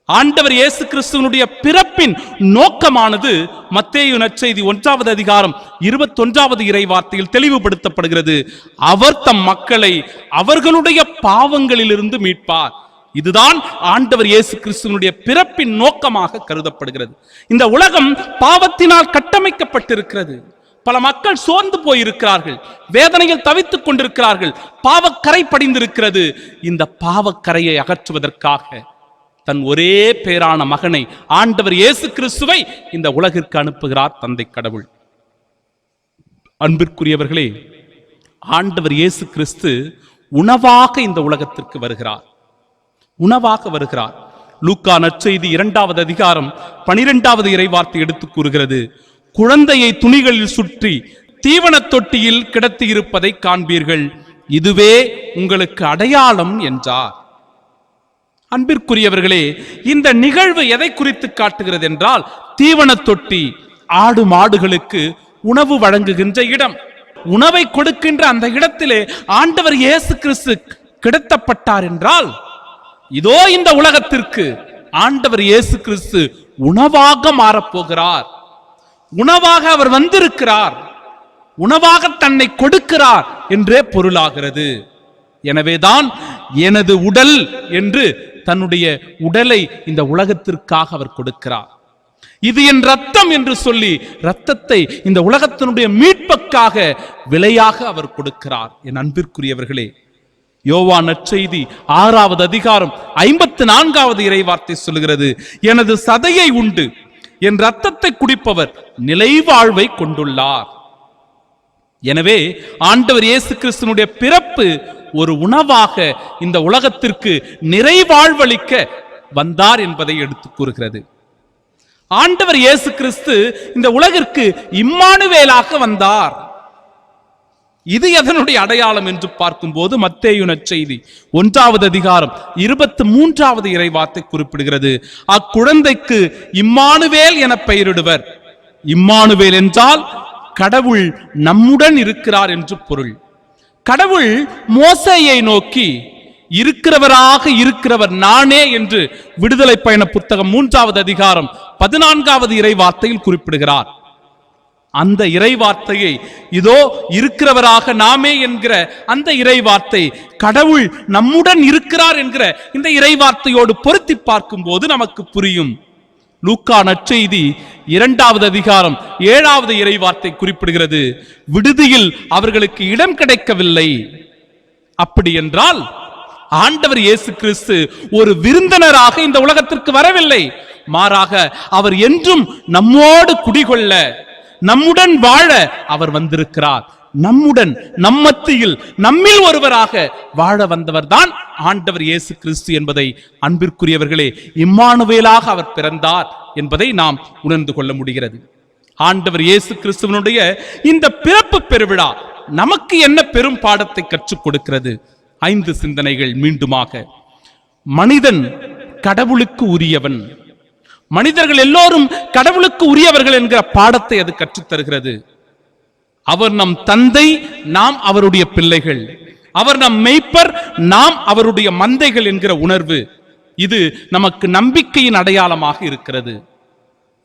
ஆண்டவர் இயேசு கிறிஸ்துவனுடைய பிறப்பின் நோக்கமானது மத்தேயு நற்செய்தி 1வது அதிகாரம் 21வது இறைவார்த்தையில் தெளிவுபடுத்தப்படுகிறது. அவர் தம் மக்களை அவர்களுடைய பாவங்களிலிருந்து மீட்பார். இதுதான் ஆண்டவர் இயேசு கிறிஸ்துவனுடைய பிறப்பின் நோக்கமாக கருதப்படுகிறது. இந்த உலகம் பாவத்தினால் கட்டமைக்கப்பட்டிருக்கிறது. பல மக்கள் சோர்ந்து போயிருக்கிறார்கள், வேதனையில் தவித்துக் கொண்டிருக்கிறார்கள், பாவக்கரை படிந்திருக்கிறது. இந்த பாவக்கரையை அகற்றுவதற்காக தன் ஒரே பேரான மகனை, ஆண்டவர் இயேசு கிறிஸ்துவை இந்த உலகிற்கு அனுப்புகிறார் தந்தை கடவுள். அன்பிற்குரியவர்களே, ஆண்டவர் இயேசு கிறிஸ்து உணவாக இந்த உலகத்திற்கு வருகிறார், உணவாக வருகிறார். லூக்கா நற்செய்தி 2வது அதிகாரம் 12வது இறைவார்த்தை எடுத்து கூறுகிறது, குழந்தையை துணிகளில் சுற்றி தீவனத் தொட்டியில் கிடத்தி இருப்பதை காண்பீர்கள், இதுவே உங்களுக்கு அடையாளம் என்றார். அன்பிற்குரியவர்களே, இந்த நிகழ்வு எதை குறித்து காட்டுகிறது என்றால், தீவனத் தொட்டி ஆடு மாடுகளுக்கு உணவு வழங்குகின்ற இடம். உணவை கொடுக்கின்ற அந்த இடத்திலே ஆண்டவர் இயேசு கிறிஸ்து கிடத்தப்பட்டார் என்றால், இதோ இந்த உலகத்திற்கு ஆண்டவர் இயேசு கிறிஸ்து உணவாக மாறப்போகிறார். உணவாக அவர் வந்திருக்கிறார், உணவாக தன்னை கொடுக்கிறார் என்றே பொருளாகிறது. எனவேதான் எனது உடல் என்று தன்னுடைய உடலை இந்த உலகத்திற்காக அவர் கொடுக்கிறார். இது என் ரத்தம் என்று சொல்லி ரத்தத்தை இந்த உலகத்தினுடைய மீட்புக்காக விலையாக அவர் கொடுக்கிறார். என் அன்பிற்குரியவர்களே, யோவான் நற்செய்தி 6வது அதிகாரம் 54வது இறைவார்த்தை சொல்கிறது, எனது சதையை உண்டு என் ரத்தத்தை குடிப்பவர் நிலைவாழ்வை கொண்டுள்ளார். எனவே ஆண்டவர் இயேசு கிறிஸ்துவினுடைய பிறப்பு ஒரு உணவாக இந்த உலகத்திற்கு நிறைவாழ்வளிக்க வந்தார் என்பதை எடுத்துக் கூறுகிறது. ஆண்டவர் இயேசு கிறிஸ்து இந்த உலகிற்கு இம்மானுவேலாக வந்தார். இது எதனுடைய அடையாளம் என்று பார்க்கும்போது மத்தேயு நற்செய்தி 1வது அதிகாரம் 23வது இறைவார்த்தை குறிப்பிடுகிறது, அக்குழந்தைக்கு இம்மானுவேல் என பெயரிடுவர். இம்மானுவேல் என்றால் கடவுள் நம்முடன் இருக்கிறார் என்று பொருள். கடவுள் மோசேயை நோக்கி இருக்கிறவராக இருக்கிறவர் நானே என்று விடுதலை பயண புத்தகம் 3வது அதிகாரம் 14வது இறைவார்த்தையில் குறிப்பிடுகிறார். அந்த இறைவார்த்தையை இதோ இருக்கிறவராக நாமே என்கிற அந்த இறைவார்த்தை கடவுள் நம்முடன் இருக்கிறார் என்கிற இந்த இறைவார்த்தையோடு பொருத்தி பார்க்கும் போது நமக்கு புரியும். லூக்கா நற்செய்தி 2வது அதிகாரம் 7வது இறைவார்த்தை குறிப்பிடுகிறது, விடுதியில் அவர்களுக்கு இடம் கிடைக்கவில்லை. அப்படி என்றால் ஆண்டவர் இயேசு கிறிஸ்து ஒரு விருந்தினராக இந்த உலகத்திற்கு வரவில்லை, மாறாக அவர் என்றும் நம்மோடு குடிகொள்ள, நம்முடன் வாழ அவர் வந்திருக்கிறார். நம்முடன், நம்மத்தியில், நம்மில் ஒருவராக வாழ வந்தவர் தான் ஆண்டவர் இயேசு கிறிஸ்து என்பதை அன்பிற்குரியவர்களே இம்மானுவேலாக அவர் பிறந்தார் என்பதை நாம் உணர்ந்து கொள்ள முடிகிறது. ஆண்டவர் இயேசு கிறிஸ்துவனுடைய இந்த பிறப்பு பெருவிழா நமக்கு என்ன பெரும் பாடத்தை கற்றுக் கொடுக்கிறது? 5 சிந்தனைகள். மீண்டுமாக, மனிதன் கடவுளுக்கு உரியவன், மனிதர்கள் எல்லோரும் கடவுளுக்கு உரியவர்கள் என்கிற பாடத்தை அது கற்றுத் தருகிறது. அவர் நம் தந்தை, நாம் அவருடைய பிள்ளைகள். அவர் நம் மெய்ப்பர், நாம் அவருடைய மந்தைகள் என்கிற உணர்வு, இது நமக்கு நம்பிக்கையின் அடையாளமாக இருக்கிறது.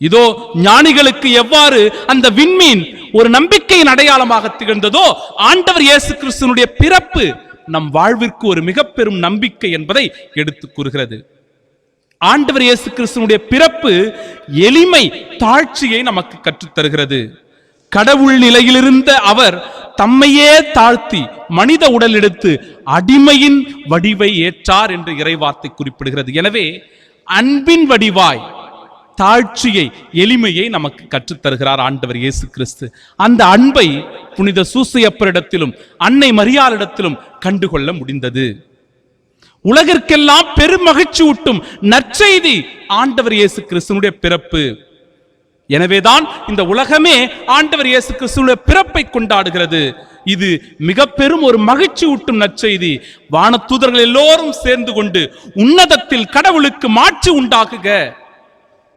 இதோ ஞானிகளுக்கு எவ்வாறு அந்த விண்மீன் ஒரு நம்பிக்கையின் அடையாளமாக திகழ்ந்ததோ, ஆண்டவர் இயேசு கிறிஸ்துவினுடைய பிறப்பு நம் வாழ்விற்கு ஒரு மிக பெரும் நம்பிக்கை என்பதை எடுத்துக் கூறுகிறது. ஆண்டவர் இயேசு கிறிஸ்துவினுடைய பிறப்பு எளிமை, தாழ்ச்சியை நமக்கு கற்றுத் தருகிறது. கடவுள் நிலையிலிருந்த அவர் தம்மையே தாழ்த்தி மனித உடல் எடுத்து அடிமையின் வடிவை ஏற்றார் என்று இறைவார்த்தை குறிப்பிடுகிறது. எனவே அன்பின் வடிவாய் தாழ்ச்சியை, எளிமையை நமக்கு கற்றுத் தருகிறார் ஆண்டவர் இயேசு கிறிஸ்து. அந்த அன்பை புனித சூசையப்பரிடத்திலும் அன்னை மரியாளிடத்திலும் கண்டுகொள்ள முடிந்தது. உலகிற்கெல்லாம் பெரும் மகிழ்ச்சி ஊட்டும் நற்செய்தி ஆண்டவர் இயேசு கிறிஸ்துவினுடைய பிறப்பு. எனவேதான் இந்த உலகமே ஆண்டவர் இயேசு கிறிஸ்துவினுடைய பிறப்பை கொண்டாடுகிறது. இது மிக பெரும் ஒரு மகிழ்ச்சி ஊட்டும் நற்செய்தி. வானதூதர்கள் எல்லோரும் சேர்ந்து கொண்டு உன்னதத்தில் கடவுளுக்கு மாட்சி உண்டாகுக,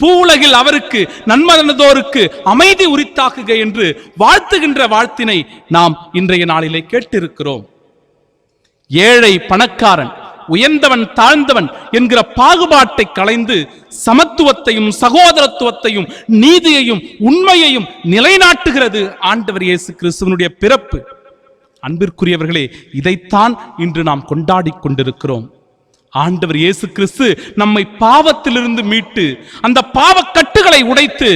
பூவுலகில் அவருக்கு நன்மனதோருக்கு அமைதி உரித்தாகுக என்று வாழ்த்துகின்ற வாழ்த்தினை நாம் இன்றைய நாளிலே கேட்டிருக்கிறோம். ஏழை பணக்காரன், உயர்ந்தவன் தாழ்ந்தவன் என்கிற பாகுபாட்டை களைந்து சமத்துவத்தையும் சகோதரத்துவத்தையும் நீதியையும் உண்மையையும் நிலைநாட்டுகிறது ஆண்டவர் இயேசு கிறிஸ்துவினுடைய பிறப்பு. அன்பிற்குரியவர்களே, இதைத்தான் இன்று நாம் கொண்டாடி கொண்டிருக்கிறோம். ஆண்டவர் இயேசு கிறிஸ்து நம்மை பாவத்திலிருந்து மீட்டு அந்த பாவ கட்டுகளை உடைத்து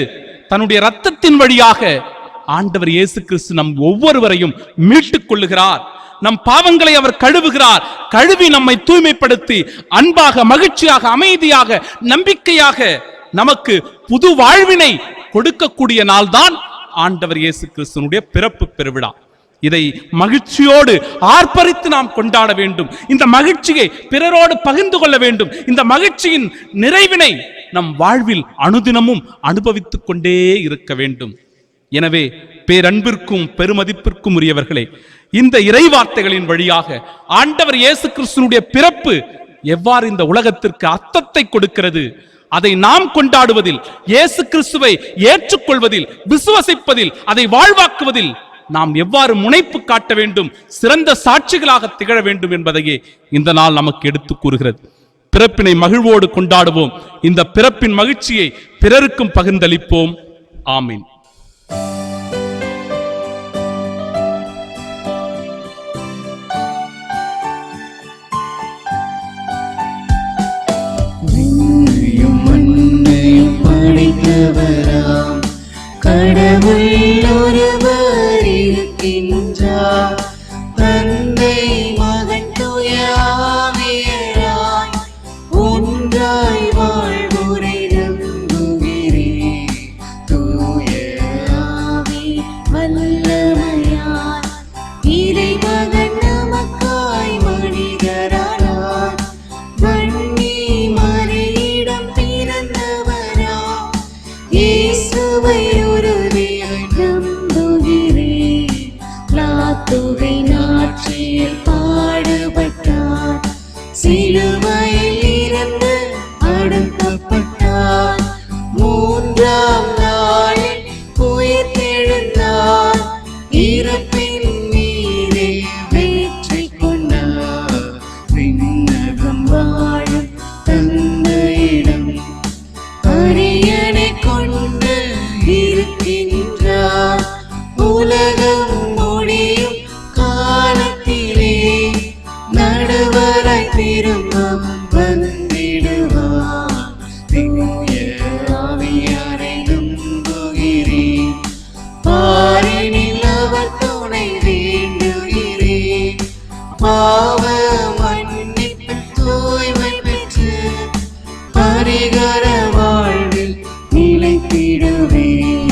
தன்னுடைய இரத்தத்தின் வழியாக ஆண்டவர் இயேசு கிறிஸ்து நம் ஒவ்வொருவரையும் மீட்டுக் கொள்ளுகிறார். நம் பாவங்களை அவர் கழுவுகிறார். கழுவி நம்மை தூய்மைப்படுத்தி அன்பாக, மகிழ்ச்சியாக, அமைதியாக, நம்பிக்கையாக நமக்கு புது வாழ்வினை கொடுக்கக்கூடிய நாள்தான் ஆண்டவர் இயேசு கிறிஸ்துவினுடைய பிறப்பு பெருவிழா. இதை மகிழ்ச்சியோடு ஆர்ப்பரித்து நாம் கொண்டாட வேண்டும். இந்த மகிழ்ச்சியை பிறரோடு பகிர்ந்து கொள்ள வேண்டும். இந்த மகிழ்ச்சியின் நிறைவினை நம் வாழ்வில் அனுதினமும் அனுபவித்துக் கொண்டே இருக்க வேண்டும். எனவே பேரன்பிற்கும் பெருமதிப்பிற்கும் உரியவர்களே, இந்த இறை வார்த்தைகளின் வழியாக ஆண்டவர் இயேசு கிறிஸ்துனுடைய பிறப்பு எவ்வாறு இந்த உலகத்திற்கு அர்த்தத்தை கொடுக்கிறது, அதை நாம் கொண்டாடுவதில், இயேசு கிறிஸ்துவை ஏற்றுக்கொள்வதில், விசுவசிப்பதில், அதை வாழ்வாக்குவதில் நாம் எவ்வாறு முனைப்பு காட்ட வேண்டும், சிறந்த சாட்சிகளாக திகழ வேண்டும் என்பதையே இந்த நாள் நமக்கு எடுத்து கூறுகிறது. பிறப்பினை மகிழ்வோடு கொண்டாடுவோம். இந்த பிறப்பின் மகிழ்ச்சியை பிறருக்கும் பகிர்ந்தளிப்போம். ஆமீன். படைத்தவராம் கடவுள் ஒருவர் இருக்கின்றார், தந்தை மகன் தூய ஆவியராய் ஒன்றாய் வாழ்வோரை நம்புகிறேன். தூய ஆவி வல்லமையார் இறைமகன் நமக்காய் மனிதரானார், வன்னி மரியிடம் பிறந்தவராம் இயேசுவை உறுதியாய் நம்புகிறேன். லாத்துவை நாட்சியில் பாடுபட்டார், சிலுவையில் இருந்து அடக்கப்பட்டார், மூன்றாம் நாளில் உயிர்த்தெழுந்தார், இறப்பின் மீதே வெற்றி கொண்டார். விண்ணகம் வாழும் தந்தையிடம் அரியணை கொண்டு இருக்கின்றார், உலகம் முடியும் காலத்திலே நடுவராய் திரும்பவும் வந்திடுவார். தூய ஆவியாரை நம்புகிறேன், பாரினில் அவர் துணை வேண்டுகிறேன். பாவ மன்னிப்பு தூய்மை பெற்று பரிகார வாழ்வில் நிலைத்திடுவேன்.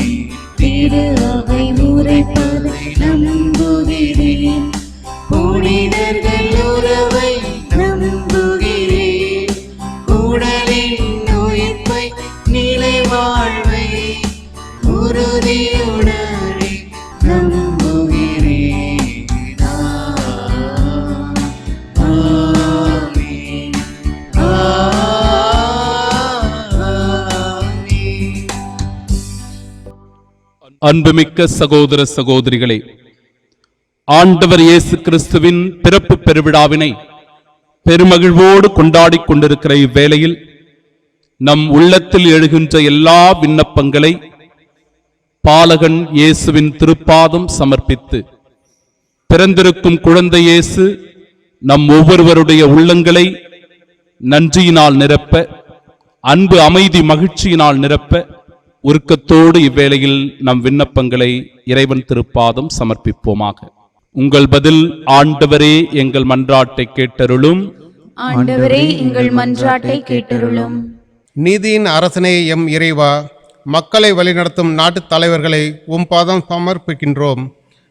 திரு அவை உரைப்பதை நம்புகிறேன், புனிதர்கள் உறவை நம்புகிறேன். உடலின் உயிர்ப்பை நிலை வாழ்வை உறுதியுடனே நம்புகிறேன். ஆமென். ஆமென். அன்புமிக்க சகோதர சகோதரிகளே, ஆண்டவர் இயேசு கிறிஸ்துவின் பிறப்பு பெருவிழாவினை பெருமகிழ்வோடு கொண்டாடிக் கொண்டிருக்கிற இவ்வேளையில் நம் உள்ளத்தில் எழுகின்ற எல்லா விண்ணப்பங்களை பாலகன் இயேசுவின் திருப்பாதம் சமர்ப்பித்து, பிறந்திருக்கும் குழந்தை இயேசு நம் ஒவ்வொருவருடைய உள்ளங்களை நன்றியினால் நிரப்ப, அன்பு அமைதி மகிழ்ச்சியினால் நிரப்ப உருக்கத்தோடு இவ்வேளையில் நம் விண்ணப்பங்களை இறைவன் திருப்பாதம் சமர்ப்பிப்போமாக. உங்கள் பதில்: ஆண்டவரே எங்கள் மன்றாட்டை கேட்டருளும். ஆண்டவரே எங்கள் மன்றாட்டை கேட்டருளும். நீதியின் அரசனே எம் இறைவா, மக்களை வழிநடத்தும் நாட்டுத் தலைவர்களை உம் பாதம் சமர்ப்பிக்கின்றோம்.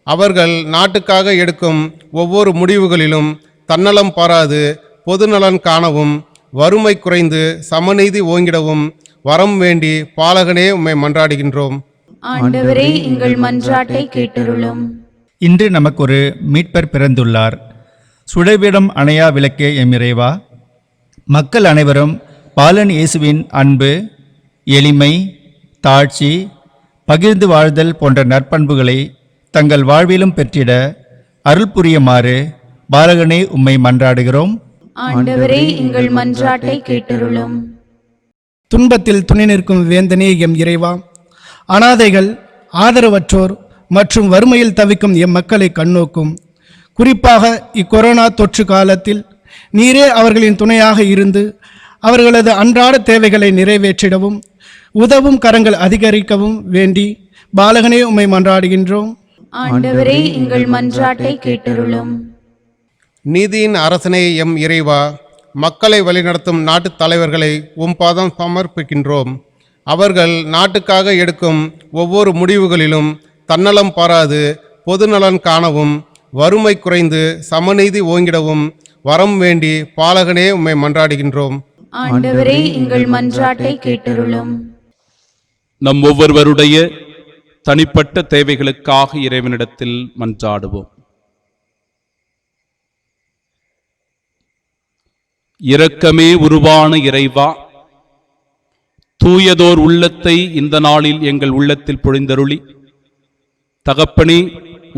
அவர்கள் நாட்டுக்காக எடுக்கும் ஒவ்வொரு முடிவுகளிலும் தன்னலம் பாராது பொதுநலன் காணவும், வறுமை குறைந்து சமநீதி ஓங்கிடவும் வரம் வேண்டி பாலகனே உம்மை மன்றாடுகின்றோம். ஆண்டவரே எங்கள் மன்றாட்டை கேட்டருளும். இன்று நமக்கு ஒரு மீட்பர் பிறந்துள்ளார். சுடர்விடம் அணையா விளக்கே எம் இறைவா, மக்கள் அனைவரும் பாலன் இயேசுவின் அன்பு, எளிமை, தாழ்ச்சி, பகிர்ந்து வாழ்தல் போன்ற நற்பண்புகளை தங்கள் வாழ்விலும் பெற்றிட அருள் புரியுமாறு பாலகனே உம்மை மன்றாடுகிறோம். ஆண்டவரே எங்கள் மன்றாட்டை கேட்டருளும். துன்பத்தில் துணை நிற்கும் வேந்தனே எம் இறைவா, அனாதைகள், ஆதரவற்றோர் மற்றும் வறுமையில் தவிக்கும் எம் மக்களை கண்ணோக்கும். குறிப்பாக இக்கொரோனா தொற்று காலத்தில் நீரே அவர்களின் துணையாக இருந்து அவர்களது அன்றாட தேவைகளை நிறைவேற்றிடவும் உதவும் கரங்கள் அதிகரிக்கவும் வேண்டி பாலகனே உம்மை மன்றாடுகின்றோம். ஆண்டவரே எங்கள் மன்றாட்டை கேட்டருளும். நீதியின் அரசனே எம் இறைவா, மக்களை வழிநடத்தும் நாட்டுத் தலைவர்களை உம் பாதம் சமர்ப்பிக்கின்றோம். அவர்கள் நாட்டுக்காக எடுக்கும் ஒவ்வொரு முடிவுகளிலும் தன்னலம் பாராது பொதுநலன் காணவும், வறுமை குறைந்து சமநீதி ஓங்கிடவும் வரம் வேண்டி பாலகனே உம்மை மன்றாடுகின்றோம். ஆண்டவரே எங்கள் மன்றாட்டை கேட்டருளும். நம் ஒவ்வொருவருடைய தனிப்பட்ட தேவைகளுக்காக இறைவனிடத்தில் மன்றாடுவோம். இரக்கமே உருவான இறைவா, தூயதோர் உள்ளத்தை இந்த நாளில் எங்கள் உள்ளத்தில் பொழிந்தருளி, தகப்பனே,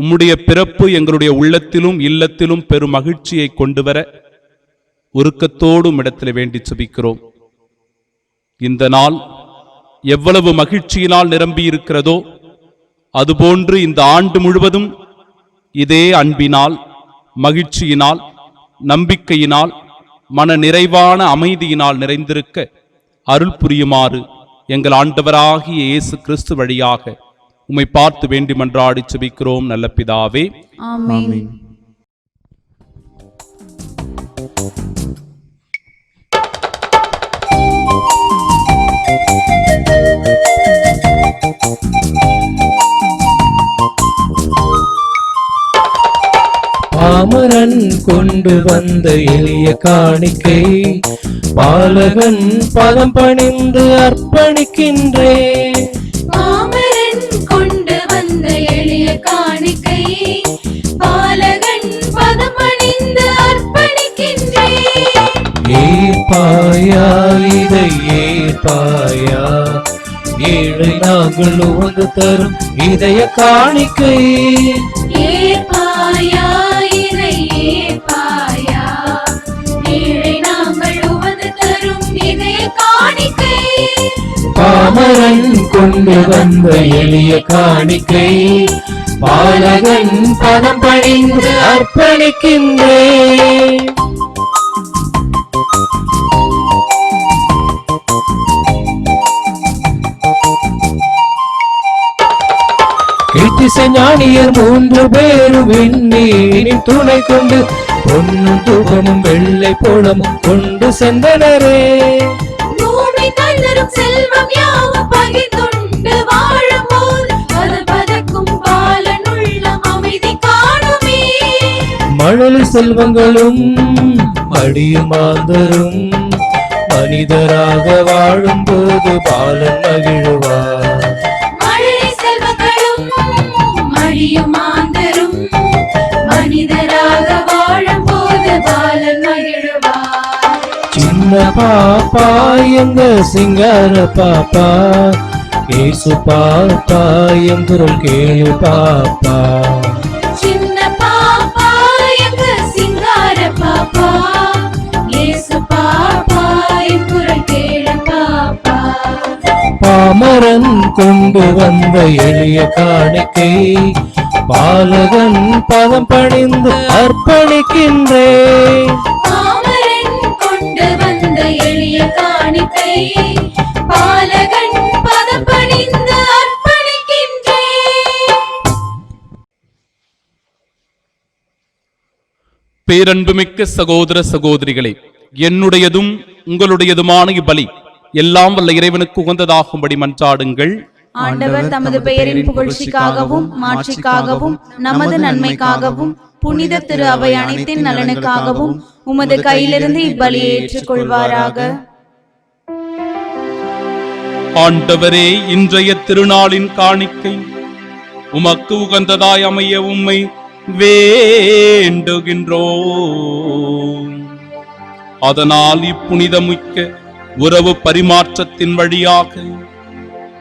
உம்முடைய பிறப்பு எங்களுடைய உள்ளத்திலும் இல்லத்திலும் பெரும் மகிழ்ச்சியை கொண்டு வர உருக்கத்தோடும் இடத்தில் வேண்டி செபிக்கிறோம். இந்த நாள் எவ்வளவு மகிழ்ச்சியினால் நிரம்பி இருக்கிறதோ அதுபோன்று இந்த ஆண்டு முழுவதும் இதே அன்பினால், மகிழ்ச்சியினால், நம்பிக்கையினால், மன நிறைவான அமைதியினால் நிறைந்திருக்க அருள் புரியுமாறு எங்கள் ஆண்டவராகிய இயேசு கிறிஸ்து வழியாக உம்மை பார்த்து வேண்டி மன்றாடி செபிக்கிறோம் நல்ல பிதாவே. ஆமென். பாமரன் கொண்டு வந்த எளிய காணிக்கை பாலகன் பதம் பணிந்து அர்ப்பணிக்கின்றேன். பாமரன் கொண்டு வந்த எளிய காணிக்கை பாலகன் பதம் பணிந்து அர்ப்பணிக்கின்றேன். ஏற்பாயா இதை ஏற்பாயா, ஏழை நாங்கள் உமது தரும் இதய காணிக்கை. ஏற்பாயா இதை ஏற்பாயா, ஏழை நாங்கள் உமது தரும் இதய காணிக்கை. பாமரன் கொண்டு வந்த எளிய காணிக்கை பாலகன் பதம் பணிந்து அர்ப்பணிக்கின்றேன். கிறிஸ்து ஞானியர் 3 பேரும் விண்ணீரின் துணை கொண்டு பொன்னும் தூபமும் வெள்ளை போலமும் கொண்டு சென்றனரே. பூமி தந்தரும் செல்வம் யாவும் பகிர்ந்துண்டு வாழும்போது அது பதக்கும் பாலனுள்ள அமைதி காணுமே. மழலை செல்வங்களும் மடியும் மாந்தரும் மனிதராக வாழும்போது பாலன் மகிழ்வார். மழலை செல்வங்களும் மடியும் மாந்தரும் மனிதராக வாழும்போது பாலன் மகிழ்வார். சின்ன பாப்பா எங்க சிங்கார பாப்பா, ஏசு பாப்பா என் குரல் கேளு பாப்பா. சின்ன பாப்பா எங்க சிங்கார பாப்பா, இயேசு பாப்பா என் குரல் கேளு பாப்பா. பாமரன் கொண்டு வந்த எளிய காணிக்கை பாலகன் பதம் பணிந்து அர்ப்பணிக்கின்றேன். பாமரன் கொண்டு வந்த எளிய காணிக்கை பாலகன் பதம் பணிந்து அர்ப்பணிக்கின்றேன். பேரன்புமிக்க சகோதர சகோதரிகளே, என்னுடையதும் உங்களுடையதுமான இப்பலி எல்லாம் வல்ல இறைவனுக்கு உகந்ததாகும்படி மன்றாடுங்கள். ஆண்டவர் தமது பெயரின் புகழ்ச்சிக்காகவும் மாட்சிக்காகவும் நமது நன்மைக்காகவும் புனித திரு அவை அனைத்தின் நலனுக்காகவும் உமது கையிலிருந்து இப்பலியை ஏற்றுக்கொள்வாராக. ஆண்டவரே, இன்றைய திருநாளின் காணிக்கை உமக்கு உகந்ததாய் அமைய உம்மை வேண்டுகின்றோம். அதனால் இப்புனிதமிக்க உறவு பரிமாற்றத்தின் வழியாக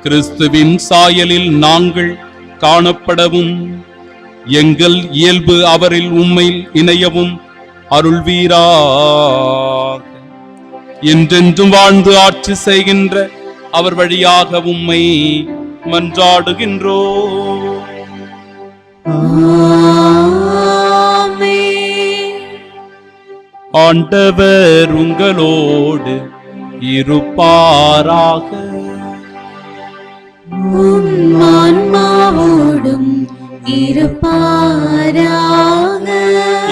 கிறிஸ்துவின் சாயலில் நாங்கள் காணப்படவும் எங்கள் இயல்பு அவரில் உம்மையில் இணையவும் அருள்வீராக. என்றென்றும் வாழ்ந்து ஆட்சி செய்கின்ற அவர் வழியாக உம்மை மன்றாடுகின்றோம். ஆண்டவர் உங்களோடு இருப்பாராக. ஆன்மாவோடும் இருப்பாராக.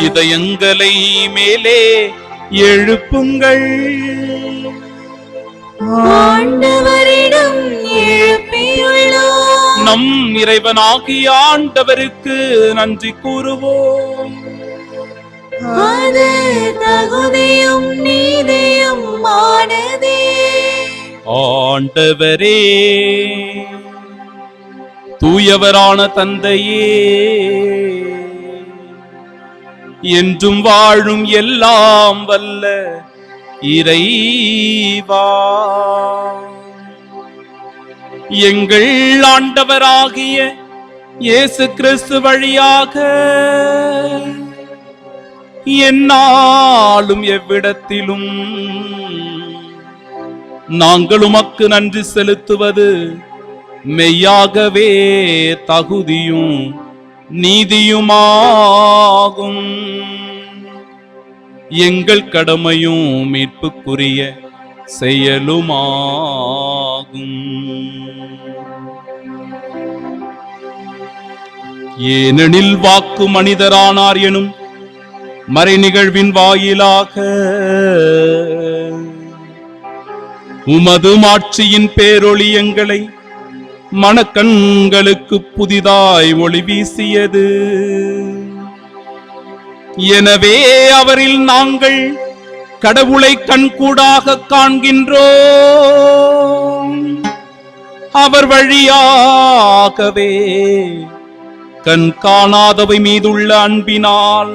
இதயங்களை மேலே எழுப்புங்கள். ஆண்டவரிடம் எழுப்பியுள்ளோம். நம் இறைவனாகிய ஆண்டவருக்கு நன்றி கூறுவோம். அது தகுதியும் நீதியும் ஆனதே. ஆண்டவரே, தூயவரான தந்தையே, என்றும் வாழும் எல்லாம் வல்ல இறைவா, எங்கள் ஆண்டவராகிய இயேசு கிறிஸ்து வழியாக எந்நாளும் எவ்விடத்திலும் நாங்கள் உமக்கு நன்றி செலுத்துவது மெய்யாகவே தகுதியும் நீதியுமாகும். எங்கள் கடமையும் மீட்புக்குரிய செயலுமாகும். ஏனெனில் வாக்கு மனிதரானார் எனும் மறை நிகழ்வின் வாயிலாக உமது மாட்சியின் பேரொளி எங்களை மனக்கண்களுக்கு புதிதாய் ஒளி வீசியது. எனவே அவரில் நாங்கள் கடவுளை கண்கூடாக காண்கின்றோம். அவர் வழியாகவே கண் காணாதவை மீதுள்ள அன்பினால்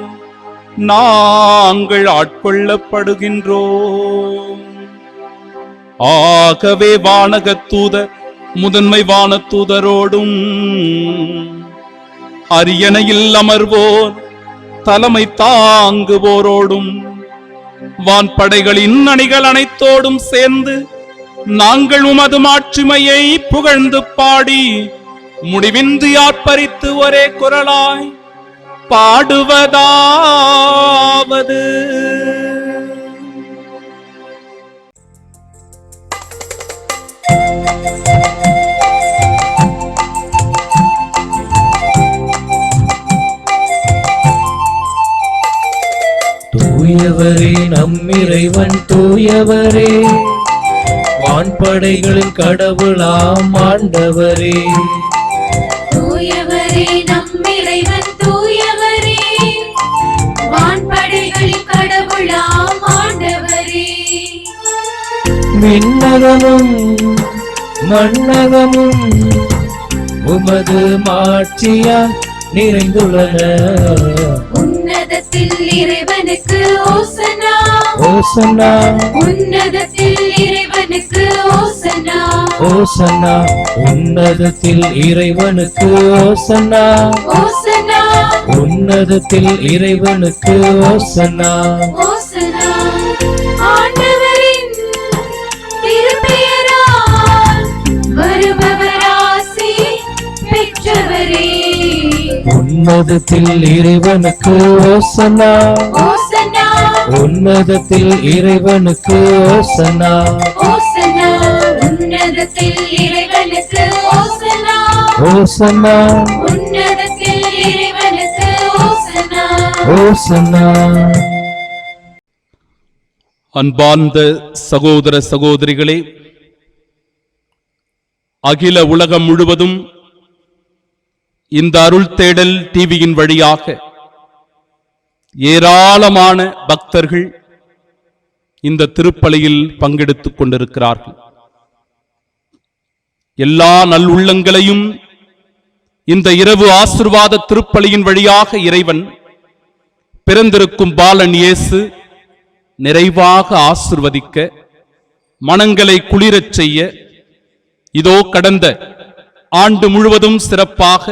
நாங்கள் ஆட்கொள்ளப்படுகின்றோம். ஆகவே வானகத்தூதர் முதன்மை வானத்தூதரோடும் அரியணையில் அமர்வோர் தலைமை தாங்குவோரோடும் வான்படைகளின் அணிகள் அனைத்தோடும் சேர்ந்து நாங்கள் உமது மாட்சிமையை புகழ்ந்து பாடி முடிவின்றி ஆர்ப்பரித்து ஒரே குரலாய் பாடுவதாவது: தூயவரே நம்மிறைவன் தூயவரே, வான்படைகளின் கடவுளாம் ஆண்டவரே. தூயவரே நம்மிறைவன் தூயவரே, வான்படைகளின் கடவுளாம் ஆண்டவரே. விண்ணகமும் மண்ணகமும் உமது மாட்சியால் நிறைந்துள்ளன. உன்னதத்தில் இறைவனுக்கு ஓசனா, ஓசன்னா, உன்னதத்தில் இறைவனுக்கு ஓசனா, ஓசன்னா, உன்னதத்தில் இறைவனுக்கு ஓசன்னா, ஓசனா, உன்னதத்தில் இறைவனுக்கு ஓசன்னா. ஓசனா. ஆண்டவரின் திருப்பெயரால் வருபவர் ஆசி பெற்றவரே. உன்னதத்தில் இறைவனுக்கு ஓசன்னா, ஓசனா, உன்னதத்தில் இறைவனுக்கு ஓசன்னா, ஓசனா, உன்னதத்தில் இறைவனுக்கு ஓசனா, ஓசன்னா, உன்னதத்தில் இறைவனுக்கு ஓசனா, ஓசன்னா. அன்பார்ந்த சகோதர சகோதரிகளே, அகில உலகம் முழுவதும் இந்த அருள் தேடல் டிவியின் வழியாக ஏராளமான பக்தர்கள் இந்த திருப்பலியில் பங்கெடுத்துக் கொண்டிருக்கிறார்கள். எல்லா நல்லுள்ளங்களையும் இந்த இரவு ஆசீர்வாத திருப்பலியின் வழியாக இறைவன் பிறந்திருக்கும் பாலன் இயேசு நிறைவாக ஆசிர்வதிக்க, மனங்களை குளிரச் செய்ய, இதோ கடந்த ஆண்டு முழுவதும் சிறப்பாக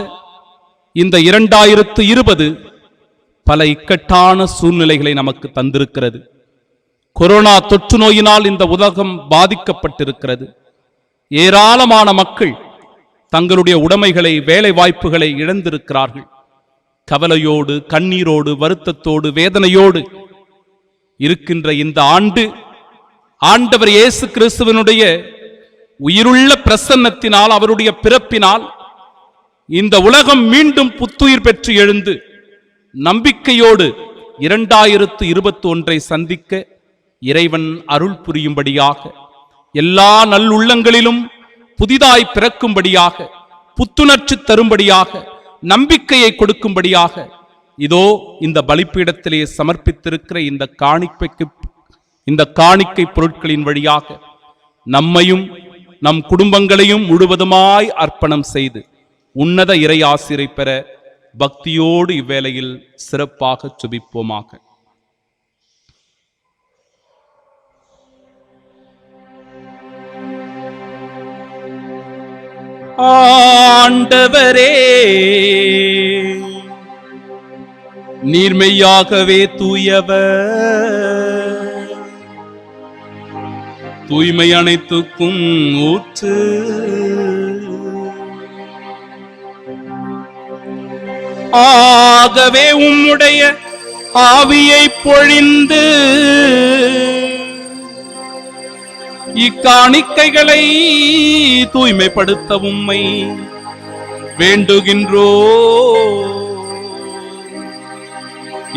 இந்த 2020 பல இக்கட்டான சூழ்நிலைகளை நமக்கு தந்திருக்கிறது. கொரோனா தொற்று நோயினால் இந்த உலகம் பாதிக்கப்பட்டிருக்கிறது. ஏராளமான மக்கள் தங்களுடைய உடைமைகளை, வேலை வாய்ப்புகளை இழந்திருக்கிறார்கள். கவலையோடு, கண்ணீரோடு, வருத்தத்தோடு, வேதனையோடு இருக்கின்ற இந்த ஆண்டு ஆண்டவர் இயேசு கிறிஸ்துவினுடைய உயிருள்ள பிரசன்னத்தினால், அவருடைய பிறப்பினால் இந்த உலகம் மீண்டும் புத்துயிர் பெற்று எழுந்து நம்பிக்கையோடு 2021 சந்திக்க இறைவன் அருள் புரியும்படியாக, எல்லா நல்லுள்ளங்களிலும் புதிதாய் பிறக்கும்படியாக, புத்துணர்ச்சி தரும்படியாக, நம்பிக்கையை கொடுக்கும்படியாக இதோ இந்த பலிப்பீடத்திலே சமர்ப்பித்திருக்கிற இந்த காணிக்கை பொருட்களின் வழியாக நம்மையும் நம் குடும்பங்களையும் முழுவதுமாய் அர்ப்பணம் செய்து உன்னத இறை ஆசிரை பெற பக்தியோடு இவ்வேளையில் சிறப்பாக சுபிப்போமாக. ஆண்டவரே, நீர்மையாகவே தூயவர், தூய்மை அனைத்துக்கும் ஊற்று. ஆகவே உம்முடைய ஆவியை பொழிந்து இக்காணிக்கைகளை தூய்மைப்படுத்த உம்மை வேண்டுகின்றோ.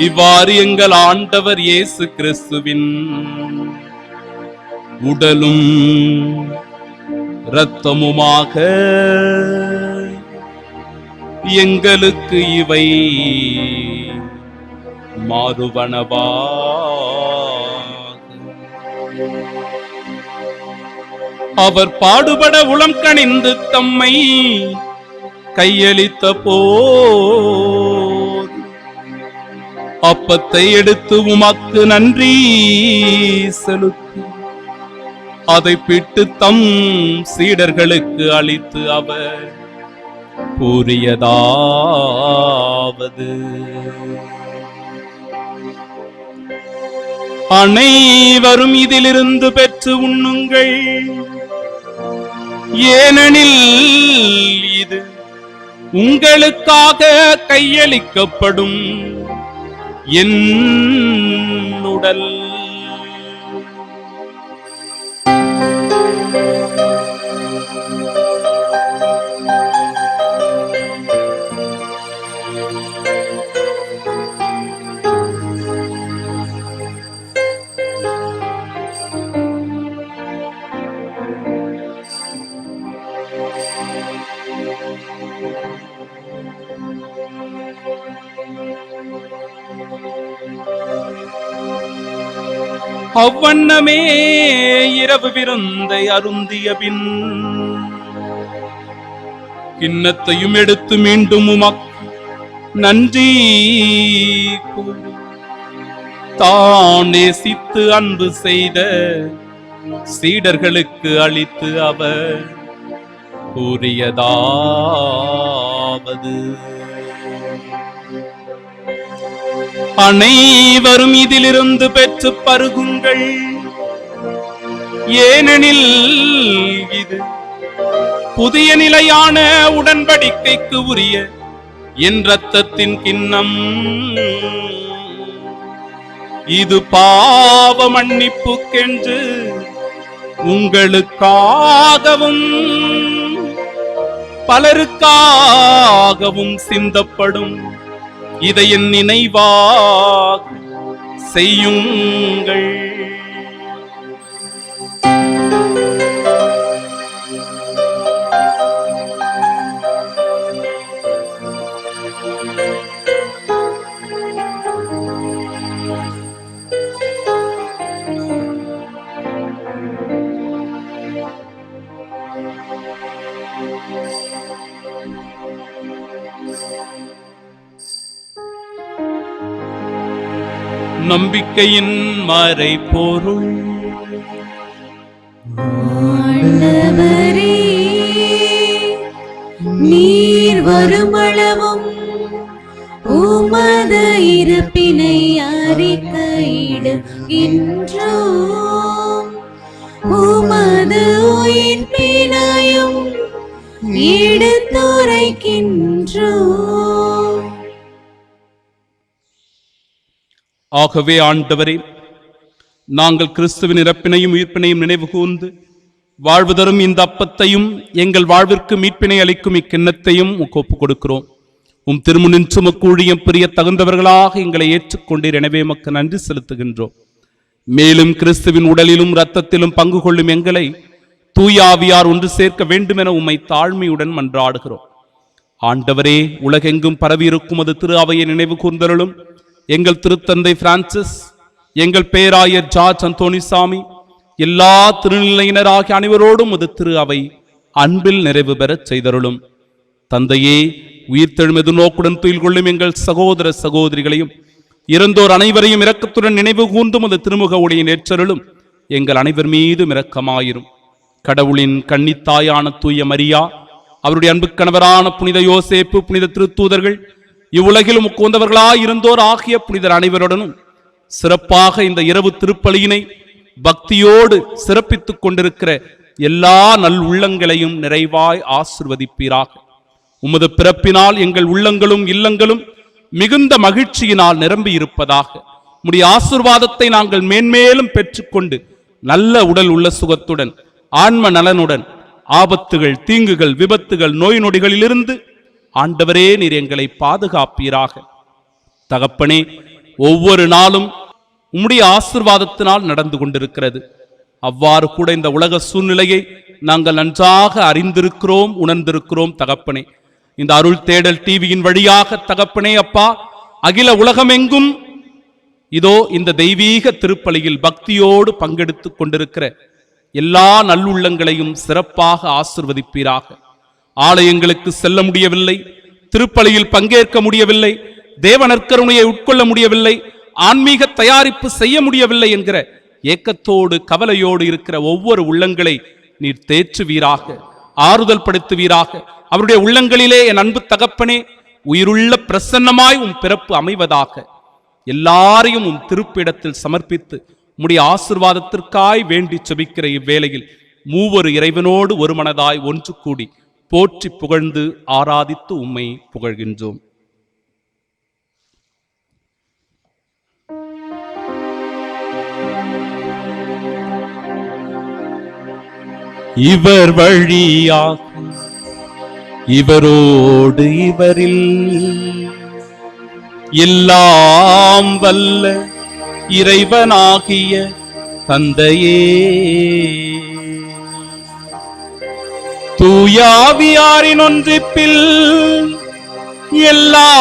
இவ்வாறு எங்கள் ஆண்டவர் இயேசு கிறிஸ்துவின் உடலும் இரத்தமுமாக எங்களுக்கு இவை மாறுவனவா. அவர் பாடுபட உளம் கனிந்து தம்மை கையளித்த போது அப்பத்தை எடுத்து உமக்கு நன்றி செலுத்தி அதை பிட்டு தம் சீடர்களுக்கு அளித்து அவர் கூறியதாவது: அனைவரும் இதிலிருந்து பெற்று உண்ணுங்கள், ஏனெனில் இது உங்களுக்காக கையளிக்கப்படும் என் உடல். அவ்வண்ணமே இரவு விருந்தை அருந்திய பின் கிண்ணத்தையும் எடுத்து மீண்டும் உமக்கு நன்றி கூறி தான் நேசித்து அன்பு செய்த சீடர்களுக்கு அளித்து அவர் கூறியதாவது: அனைவரும் இதிலிருந்து பெற்று பருகுங்கள், ஏனெனில் இது புதிய நிலையான உடன்படிக்கைக்கு உரிய என் இரத்தத்தின் கிண்ணம். இது பாவ மன்னிப்புக்கென்று உங்களுக்காகவும் பலருக்காகவும் சிந்தப்படும். இதை என் நினைவாக செய்யுங்கள். நம்பிக்கையின் மறைபொருள். ஆண்டவரே, நீர் வருமளவும் உமது இருப்பினை அறிக்கையிடுகின்றோம், உமது உயிர்ப்பினையும் எடுத்துரைக்கின்றோம். ஆகவே ஆண்டவரே, நாங்கள் கிறிஸ்துவின் இறப்பினையும் உயிர்ப்பினையும் நினைவு கூர்ந்து வாழ்வு தரும் இந்த அப்பத்தையும் எங்கள் வாழ்விற்கு மீட்பினை அளிக்கும் இக்கிண்ணத்தையும் ஒப்புக் கொடுக்கிறோம். உம் திருமுனின்று உமக்கு ஊழியம் புரிய தகுந்தவர்களாக எங்களை ஏற்றுக்கொண்டீர். எனவே உமக்கு நன்றி செலுத்துகின்றோம். மேலும் கிறிஸ்துவின் உடலிலும் இரத்தத்திலும் பங்கு கொள்ளும் எங்களை தூய ஆவியார் ஒன்று சேர்க்க வேண்டும் என உம்மை தாழ்மையுடன் மன்றாடுகிறோம். ஆண்டவரே, உலகெங்கும் பரவியிருக்கும் அது திரு அவையை நினைவு கூர்ந்தருளும். எங்கள் திருத்தந்தை பிரான்சிஸ், எங்கள் பேராயர் ஜார்ஜ் அந்தோனிசாமி, எல்லா திருநிலையினர் ஆகிய அனைவரோடும் அது திரு அவை அன்பில் நிறைவு பெறச் செய்தருளும். தந்தையே, உயிர்த்தெழுமெது நோக்குடன் துயில் கொள்ளும் எங்கள் சகோதர சகோதரிகளையும் இறந்தோர் அனைவரையும் இரக்கத்துடன் நினைவு கூர்ந்தும் அந்த திருமுக ஒளியின் ஏற்றருளும் எங்கள் அனைவர் மீதும் இரக்கமாயிரும். கடவுளின் கன்னித்தாயான தூய மரியா, அவருடைய அன்பு கணவரான புனித யோசேப்பு, புனித திருத்தூதர்கள், இவ்வுலகிலும் உகந்தவர்களாய் இருந்தோர் ஆகிய புனிதர் அனைவருடனும் சிறப்பாக இந்த இரவு திருப்பலியினை பக்தியோடு சிறப்பித்துக் கொண்டிருக்கிற எல்லா நல் உள்ளங்களையும் நிறைவாய் ஆசிர்வதிப்பீராக. உமது பிறப்பினால் எங்கள் உள்ளங்களும் இல்லங்களும் மிகுந்த மகிழ்ச்சியினால் நிரம்பி இருப்பதாக. உம்முடைய ஆசீர்வாதத்தை நாங்கள் மேன்மேலும் பெற்றுக்கொண்டு நல்ல உடல் உள்ள சுகத்துடன் ஆன்ம நலனுடன் ஆபத்துகள், தீங்குகள், விபத்துகள், நோய் நொடிகளிலிருந்து ஆண்டவரே நீர் எங்களை பாதுகாப்பீராக. தகப்பனே, ஒவ்வொரு நாளும் உம்முடைய ஆசீர்வாதத்தினால் நடந்து கொண்டிருக்கிறது. அவ்வாறு கூட இந்த உலக சூழ்நிலையை நாங்கள் நன்றாக அறிந்திருக்கிறோம், உணர்ந்திருக்கிறோம். தகப்பனே, இந்த அருள் தேடல் டிவியின் வழியாக தகப்பனே அப்பா, அகில உலகமெங்கும் இதோ இந்த தெய்வீக திருப்பலியில் பக்தியோடு பங்கெடுத்துக் கொண்டிருக்கிற எல்லா நல்லுள்ளங்களையும் சிறப்பாக ஆசிர்வதிப்பீராக. ஆலயங்களுக்கு செல்ல முடியவில்லை, திருப்பலியில் பங்கேற்க முடியவில்லை, தேவ நற்கருணையை உட்கொள்ள முடியவில்லை, ஆன்மீக தயாரிப்பு செய்ய முடியவில்லை என்கிற ஏக்கத்தோடு கவலையோடு இருக்கிற ஒவ்வொரு உள்ளங்களை நீர் தேற்றுவீராக, ஆறுதல் படுத்துவீராக. அவருடைய உள்ளங்களிலே என் அன்பு தகப்பனே, உயிருள்ள பிரசன்னமாய் உம் பிறப்பு அமைவதாக. எல்லாரையும் உம் திருப்பிடத்தில் சமர்ப்பித்து உம்முடைய ஆசீர்வாதத்திற்காய் வேண்டி செபிக்கிற இவ்வேளையில் மூவொரு இறைவனோடு ஒரு மனதாய் ஒன்று கூடி போற்றி புகழ்ந்து ஆராதித்து உம்மை புகழ்கின்றோம். இவர் வழியாக இவரோடு இவரில் எல்லாம் வல்ல இறைவனாகிய தந்தையே, தூயாவியாரின் ஒன்றிப்பில் எல்லா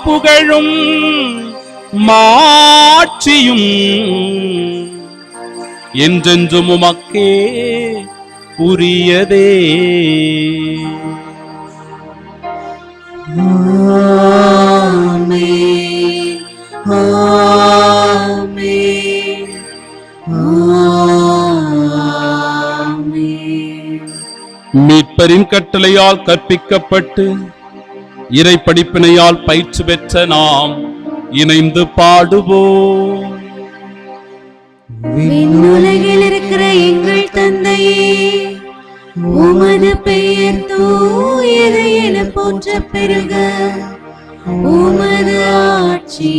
புகழும் மாட்சியும் என்றென்றும் உமக்கே உரியதே. ஆமென், ஆமென், ஆமென். மீட்பரின் கட்டளையால் கற்பிக்கப்பட்டு இறை படிப்பினையால் பயிற்சி பெற்ற நாம் இணைந்து பாடுவோம். விண்ணுலகில் இருக்கிற எங்கள் தந்தையே, உமது பெயர் தூயது என போற்ற பெருக, உமது ஆட்சி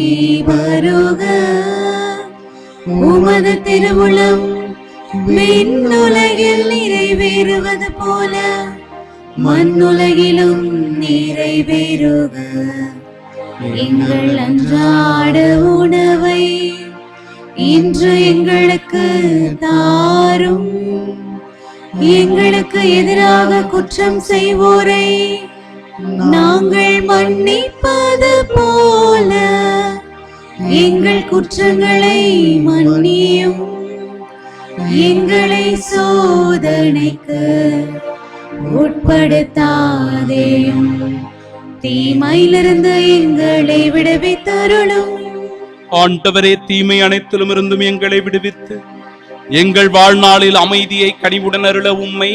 வருக, உமது திருவுளம் விண்ணுலகில் நிறைவேறுவது போல மண்ணுலகிலும் நிறைவேறுக. எங்கள் அன்றாட உணவை இன்று எங்களுக்கு தாரும். எங்களுக்கு எதிராக குற்றம் செய்வோரை நாங்கள் மன்னிப்பது போல எங்கள் குற்றங்களை மன்னியும். எங்களை சோதனைக்கு உட்படுத்தாதேயும், தீமையிலிருந்து எங்களை விடுவித்தருளும். ஆண்டவரே, தீமை அனைத்திலும் இருந்தும் எங்களை விடுவித்து எங்கள் வாழ்நாளில் அமைதியை கனிவுடன் அருள உம்மை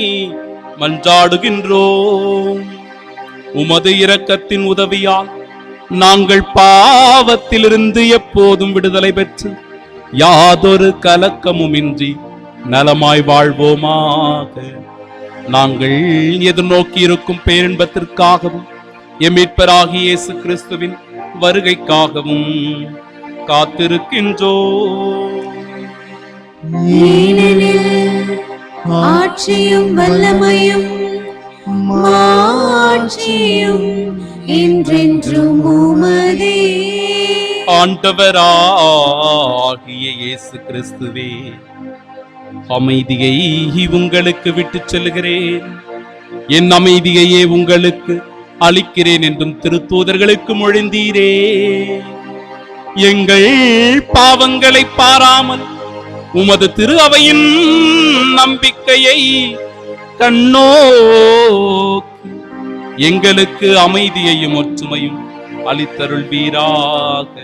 மன்றாடுகின்றோம். உமது இரக்கத்தின் உதவியால் நாங்கள் பாவத்திலிருந்து எப்போதும் விடுதலை பெற்று யாதொரு கலக்கமுமின்றி நலமாய் வாழ்வோமாக. நாங்கள் எதிர்நோக்கி இருக்கும் பேரின்பத்திற்காகவும் எம் மீட்பராகிய இயேசு கிறிஸ்துவின் வருகைக்காகவும் காத்திருக்கின்றோம். ஏனெனில் ஆட்சியும் வல்லமையும் மாட்சியும் என்றென்றும் உமதே. ஆண்டவராகிய இயேசு கிறிஸ்துவே, அமைதியை உங்களுக்கு விட்டுச் செல்கிறேன், என் அமைதியையே உங்களுக்கு அளிக்கிறேன் என்றும் திருத்தூதர்களுக்கு மொழிந்தீரே. எங்கள் பாவங்களை பாராமல் உமது திரு அவையின் நம்பிக்கையை கண்ணோக்கி எங்களுக்கு அமைதியையும் ஒற்றுமையும் அளித்தருள்வீராக.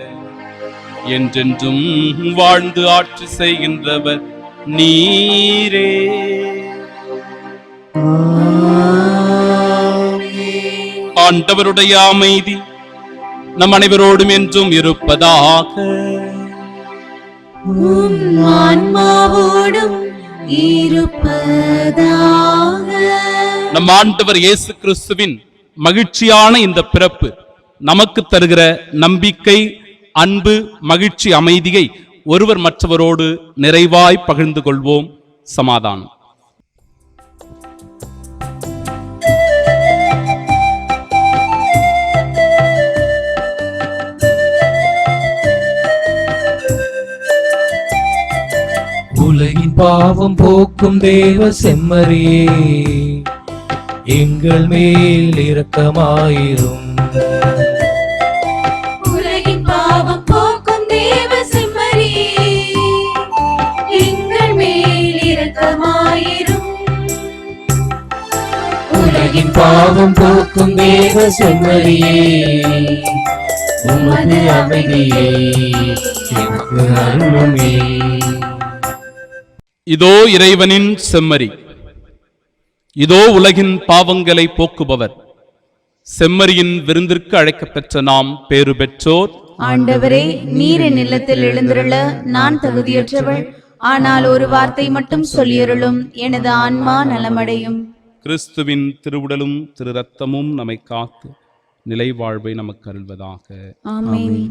என்றென்றும் வாழ்ந்து ஆட்சி செய்கின்றவர் நீரே. ஆண்டவருடைய அமைதி நம் அனைவரோடும் என்றும் இருப்பதாக. ஆன்மாவோடும் இருப்பதாக. நம் ஆண்டவர் இயேசு கிறிஸ்துவின் மகிழ்ச்சியான இந்த பிறப்பு நமக்கு தருகிற நம்பிக்கை, அன்பு, மகிழ்ச்சி, அமைதியை ஒருவர் மற்றவரோடு நிறைவாய் பகிர்ந்து கொள்வோம். சமாதானம். உலகின் பாவம் போக்கும் தேவ செம்மறியே, எங்கள் மேல் இரக்கமாயிரும். உலகின் பாவம் போக்கும் தேவ செம்மறியே, எங்கள் மேல் இரக்கமாயிரும். உலகின் பாவம் போக்கும் தேவ செம்மறியே, உமது அமைதியை எனக்கு அருளுமே. இதோ இறைவனின் செம்மறி, இதோ உலகின் பாவங்களை போக்குபவர். செம்மறியின் விருந்திற்கு அழைக்கப்பெற்ற நாம் பேறு பெற்றோர். ஆண்டவரே, நீர் என் இல்லத்தில் எழுந்திருள நான் தகுதியற்றவள். ஆனால் ஒரு வார்த்தை மட்டும் சொல்லியருளும், எனது ஆன்மா நலமடையும். கிறிஸ்துவின் திருவுடலும் திரு ரத்தமும் நம்மை காத்து நிலை வாழ்வை நமக்கு அருள்வதாக. ஆமென்.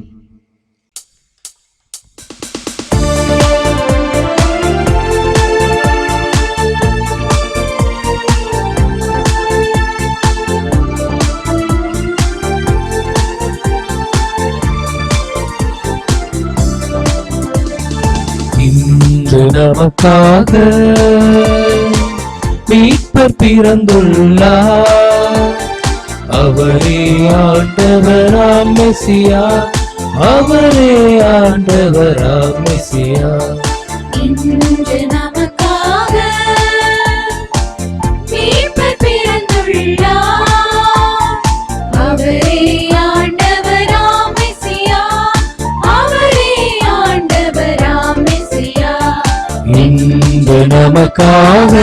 இன்று நமக்காக மீட்பர் பிறந்துள்ளார். அவரே ஆண்டவராம் மெசியா, அவரே ஆண்டவராம் மெசியா. இன்று நமக்காக மீட்பர் பிறந்துள்ளார். அவரே ஆண்டவராம் மெசியா, அவரே ஆண்டவராம் மெசியா. இன்று நமக்காக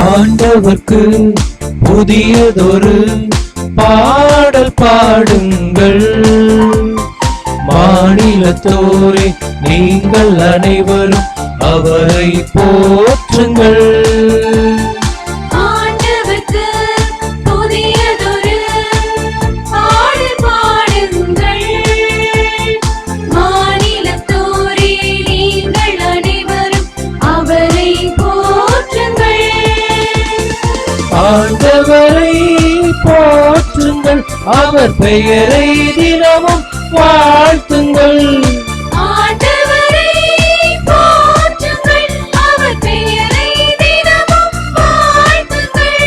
ஆண்டவர்க்கு புதியதொரு பாடல் பாடுங்கள். மாநிலத்தோரே நீங்கள் அனைவரும் அவரை போற்றுங்கள். ஆண்டவர்க்கு புதியதொரு பாடல் பாடுங்கள். மாநிலத்தோரே நீங்கள் அனைவரும் அவரை போற்றுங்கள். ஆண்டவரை போற்றுங்கள், அவர் பெயரை தினமும் வாழ்த்துங்கள். ஆண்டவரை போற்றுங்கள், அவர் பெயரை தினமும் வாழ்த்துங்கள்.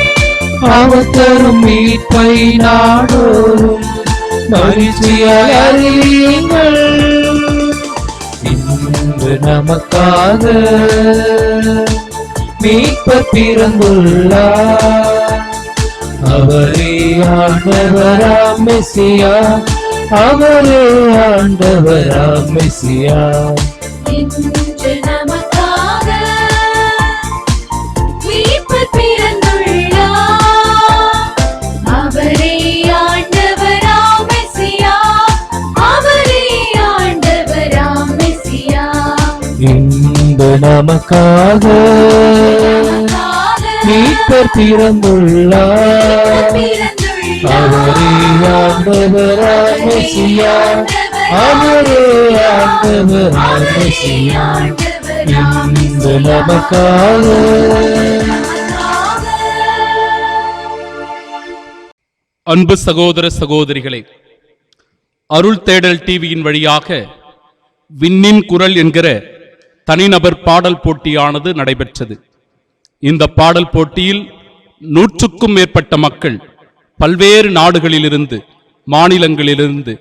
அவர் தரும் மீட்பை நாடோறும் மகிழ்ச்சியாய் அறியுங்கள். இன்று நமக்காக மீட்பர் பிறந்துள்ளார். அவரே ஆண்டவராம் மெசியா, அவரே ஆண்டவராம் மெசியா. இன்று நமக்காக மீட்பர் பிறந்துள்ளார். அவரே ஆண்டவராம் மெசியா, அவரே ஆண்டவராம் மெசியா. இன்று நமக்காக மீட்பர் பிறந்துள்ளார். அவரே ஆண்டவராம் மெசியா, அவரே ஆண்டவராம் மெசியா. இன்று நமக்காக அன்பு சகோதர சகோதரிகளே, அருள் தேடல் டிவியின் வழியாக விண்ணின் குரல் என்கிற தனிநபர் பாடல் போட்டியானது நடைபெற்றது. இந்த பாடல் போட்டியில் 100க்கும் மேற்பட்ட மக்கள் பல்வேறு நாடுகளிலிருந்து, மாநிலங்களிலிருந்து,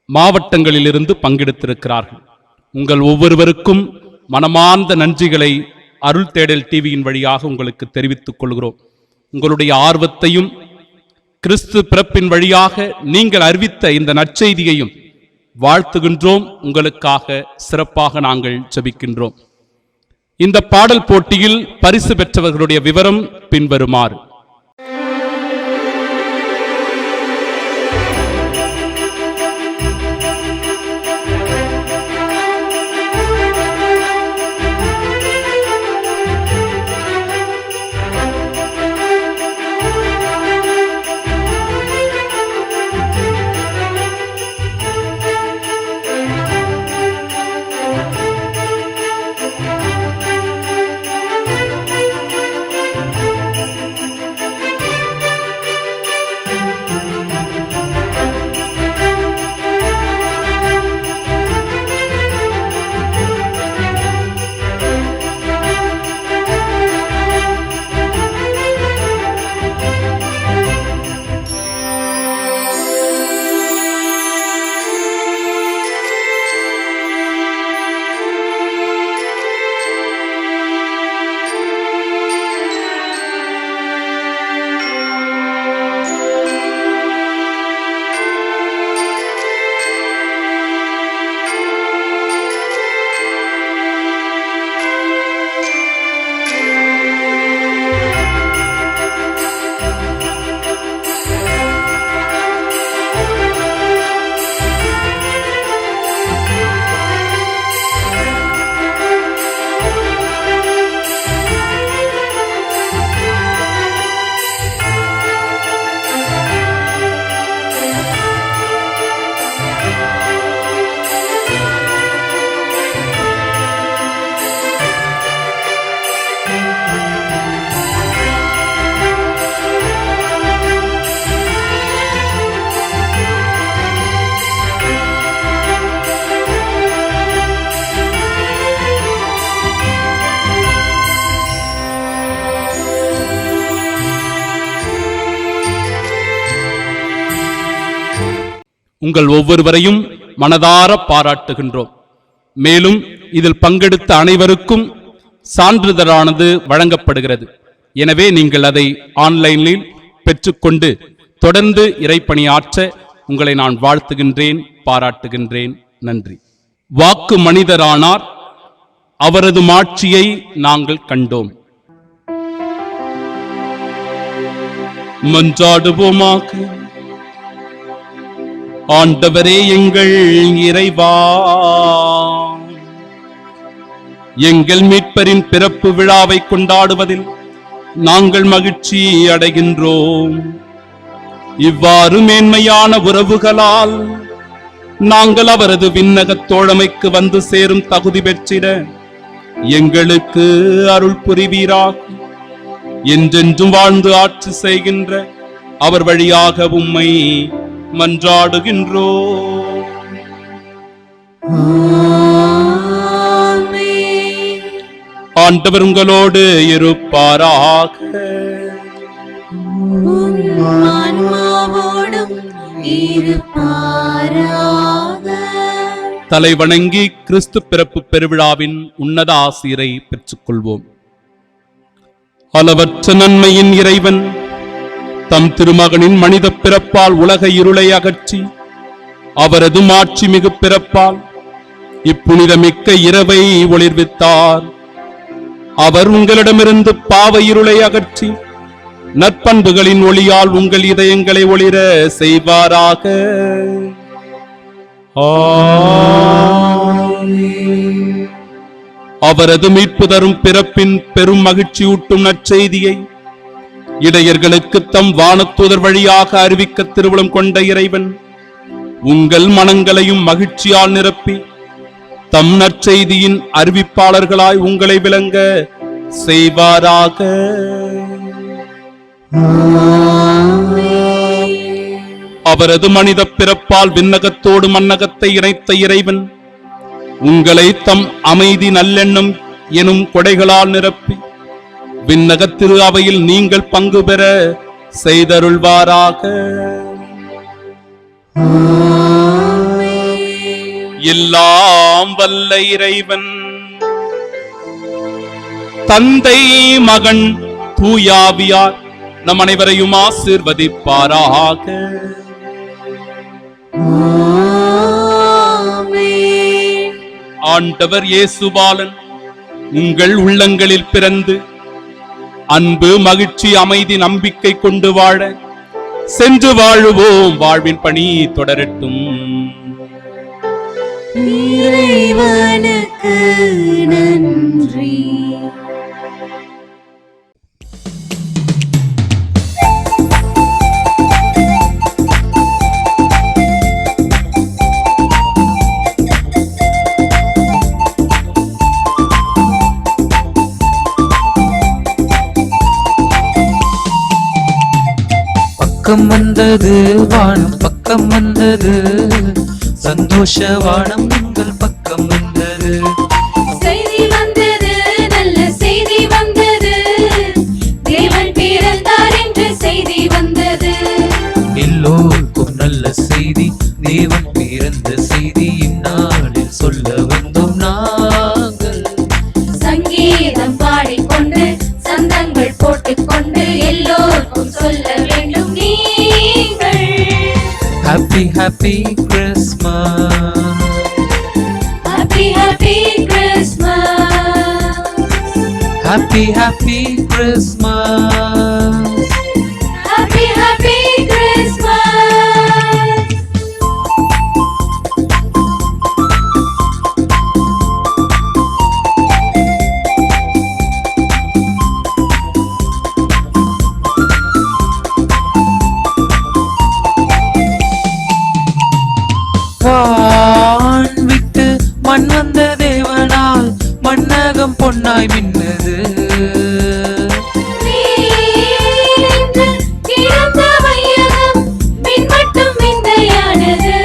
மாவட்டங்களிலிருந்து பங்கெடுத்திருக்கிறார்கள். உங்கள் ஒவ்வொருவருக்கும் மனமார்ந்த நன்றிகளை அருள் தேடல் டிவியின் வழியாக உங்களுக்கு தெரிவித்துக் கொள்கிறோம். உங்களுடைய ஆர்வத்தையும் கிறிஸ்து பிறப்பின் வழியாக நீங்கள் அறிவித்த இந்த நற்செய்தியையும் வாழ்த்துகின்றோம். உங்களுக்காக சிறப்பாக நாங்கள் ஜெபிக்கின்றோம். இந்த பாடல் போட்டியில் பரிசு பெற்றவர்களுடைய விவரம் பின்வருமாறு. உங்கள் ஒவ்வொருவரையும் மனதார பாராட்டுகின்றோம். மேலும் இதில் பங்கெடுத்த அனைவருக்கும் சான்றிதழானது வழங்கப்படுகிறது. எனவே நீங்கள் அதை ஆன்லைனில் பெற்றுக்கொண்டு தொடர்ந்து இறைப்பணியாற்ற உங்களை நான் வாழ்த்துகின்றேன், பாராட்டுகின்றேன். நன்றி. வாக்கு மனிதரானார், அவரது மாட்சியை நாங்கள் கண்டோம். மன்றாடுவோமாக. ஆண்டவரே எங்கள் இறைவா, எங்கள் மீட்பரின் பிறப்பு விழாவை கொண்டாடுவதில் நாங்கள் மகிழ்ச்சி அடைகின்றோம். இவ்வாறு மேன்மையான உறவுகளால் நாங்கள் அவரது விண்ணகத் தோழமைக்கு வந்து சேரும் தகுதி பெற்றிட எங்களுக்கு அருள் புரிவீராக. என்றென்றும் வாழ்ந்து ஆட்சி செய்கின்ற அவர் வழியாக உம்மை மன்றாடுகின்றோம். ஆண்டவர் உங்களோடு இருப்பாராக. தலை வணங்கி கிறிஸ்து பிறப்பு பெருவிழாவின் உன்னத ஆசிரை பெற்றுக்கொள்வோம். அளவற்ற நன்மையின் இறைவன் தம் திருமகனின் மனித பிறப்பால் உலக இருளை அகற்றி அவரது மாட்சி மிகு பிறப்பால் இப்புனிதமிக்க இரவை ஒளிர்வித்தார். அவர் உங்களிடமிருந்து பாவ இருளை அகற்றி நற்பண்புகளின் ஒளியால் உங்கள் இதயங்களை ஒளிர செய்வாராக. அவரது மீட்பு தரும் பிறப்பின் பெரும் மகிழ்ச்சியூட்டும் நற்செய்தியை இடையர்களுக்கு தம் வானத்தூதர் வழியாக அறிவிக்க திருவுளம் கொண்ட இறைவன் உங்கள் மனங்களையும் மகிழ்ச்சியால் நிரப்பி தம் நற்செய்தியின் அறிவிப்பாளர்களாய் உங்களை விளங்க செய்வாராக. அவரது மனித பிறப்பால் விண்ணகத்தோடு மண்ணகத்தை இணைத்த இறைவன் உங்களை தம் அமைதி நல்லெண்ணம் எனும் கொடைகளால் நிரப்பி விண்ணக திரு அவையில் நீங்கள் பங்கு பெற செய்தருள்வாராக. எல்லாம் வல்ல இறைவன் தந்தை, மகன், தூயாவியார் நம் அனைவரையும் ஆசீர்வதிப்பாராக. ஆண்டவர் இயேசுபாலன் உங்கள் உள்ளங்களில் பிறந்து அன்பு, மகிழ்ச்சி, அமைதி, நம்பிக்கை கொண்டு வாழ சென்று வாழுவோம். வாழ்வின் பணி தொடரட்டும். இறைவனுக்கு நன்றி. பக்கம் வந்தது வானம், பக்கம் வந்தது சந்தோஷ வானம், உங்கள் பக்கம் வந்தது. செய்தி வந்தது, நல்ல செய்தி வந்தது, தேவன் பிறந்தார் என்று செய்தி வந்தது. எல்லோருக்கும் நல்ல செய்தி, தேவன் பிறந்த செய்தி இந்நாளில் சொல்ல வந்தோம் நாங்கள். சங்கீதம் பாடிக்கொண்டு சந்தங்கள் போட்டுக்கொண்டு எல்லோருக்கும் சொல்ல வேண்டும் நீங்கள். Happy happy Christmas, happy happy Christmas, happy happy Christmas, happy happy Christmas. வான் விட்டு மண் வந்த தேவனால் மண்ணகம் பொன்னாய் மின்னது. நீரின்று கிடந்த வையகம் மின்மட்டும் விந்தையானது.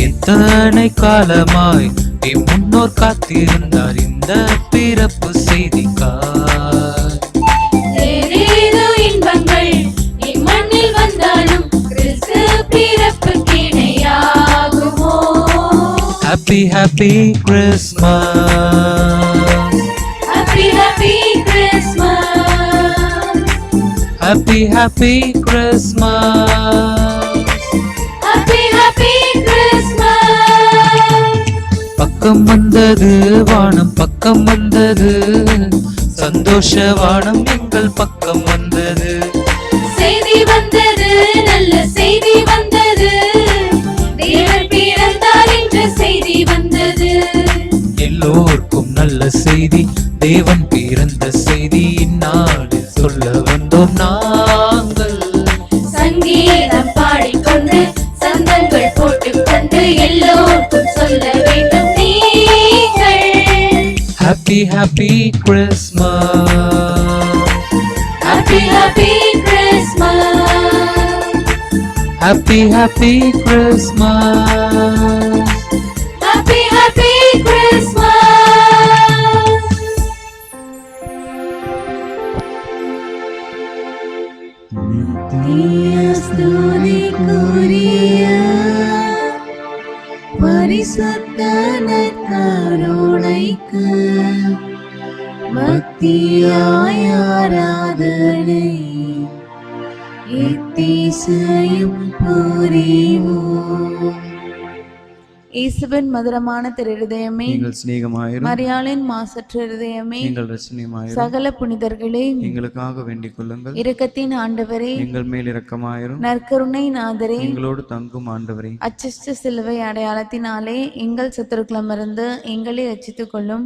எத்தனை காலமாய் என் முன்னோர் காத்திருந்தார் இந்த பிறப்பு செய்திக்காய். ஏதேதோ இன்பங்கள் இம்மண்ணில் வந்தாலும் கிறிஸ்து பிறப்பு கிடையாகுமோ. Happy happy Christmas, happy happy Christmas, happy happy Christmas, happy happy Christmas. பக்கம் வந்தது வானம், பக்கம் வந்தது சந்தோஷ வானம், எங்கள் பக்கம் வந்தது. செய்தி வந்தது, நல்ல செய்தி வந்தது, தேவன் பிறந்தார் என்ற செய்தி வந்தது. எல்லோருக்கும் நல்ல செய்தி, தேவன் பிறந்த செய்தி இந்நாளில் சொல்ல வந்தோம் நாங்கள். சங்கீதம் பாடிக்கொண்டு சந்தங்கள் போட்டுக்கொண்டு எல்லோருக்கும் சொல்ல வேண்டும் நீங்கள். Happy happy Christmas, happy happy Christmas, happy happy Christmas, happy happy Christmas. நித்திய ஸ்துதிக்குரிய பரிசுத்த நற்கருணைக்கு பக்தியாய் ஆராதனை எத்திசையும் புரிவோம். இயேசுவின் மதுரமான திரு இருதயமே, நீங்கள் சிநேகமாயிரும். மரியாளின் மாசற்ற இருதயமே, நீங்கள் ரட்சணியமாயிரும். சகல புனிதர்களே, எங்களுக்காக வேண்டிக் கொள்ளுங்கள். இரக்கத்தின் ஆண்டவரே, எங்கள் மேல் இரக்கமாயிரும். நற்கருணை நாதரே, எங்களோடு தங்கும் ஆண்டவரே, அச்சிஷ்ட சிலுவை அடையாளத்தினாலே எங்கள் சத்துருக்களமிருந்து எங்களை ரட்சித்துக் கொள்ளும்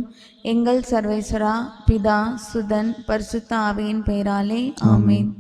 எங்கள் சர்வேஸ்வரா, பிதா, சுதன், பரிசுத்த ஆவியின் பெயராலே ஆமென்.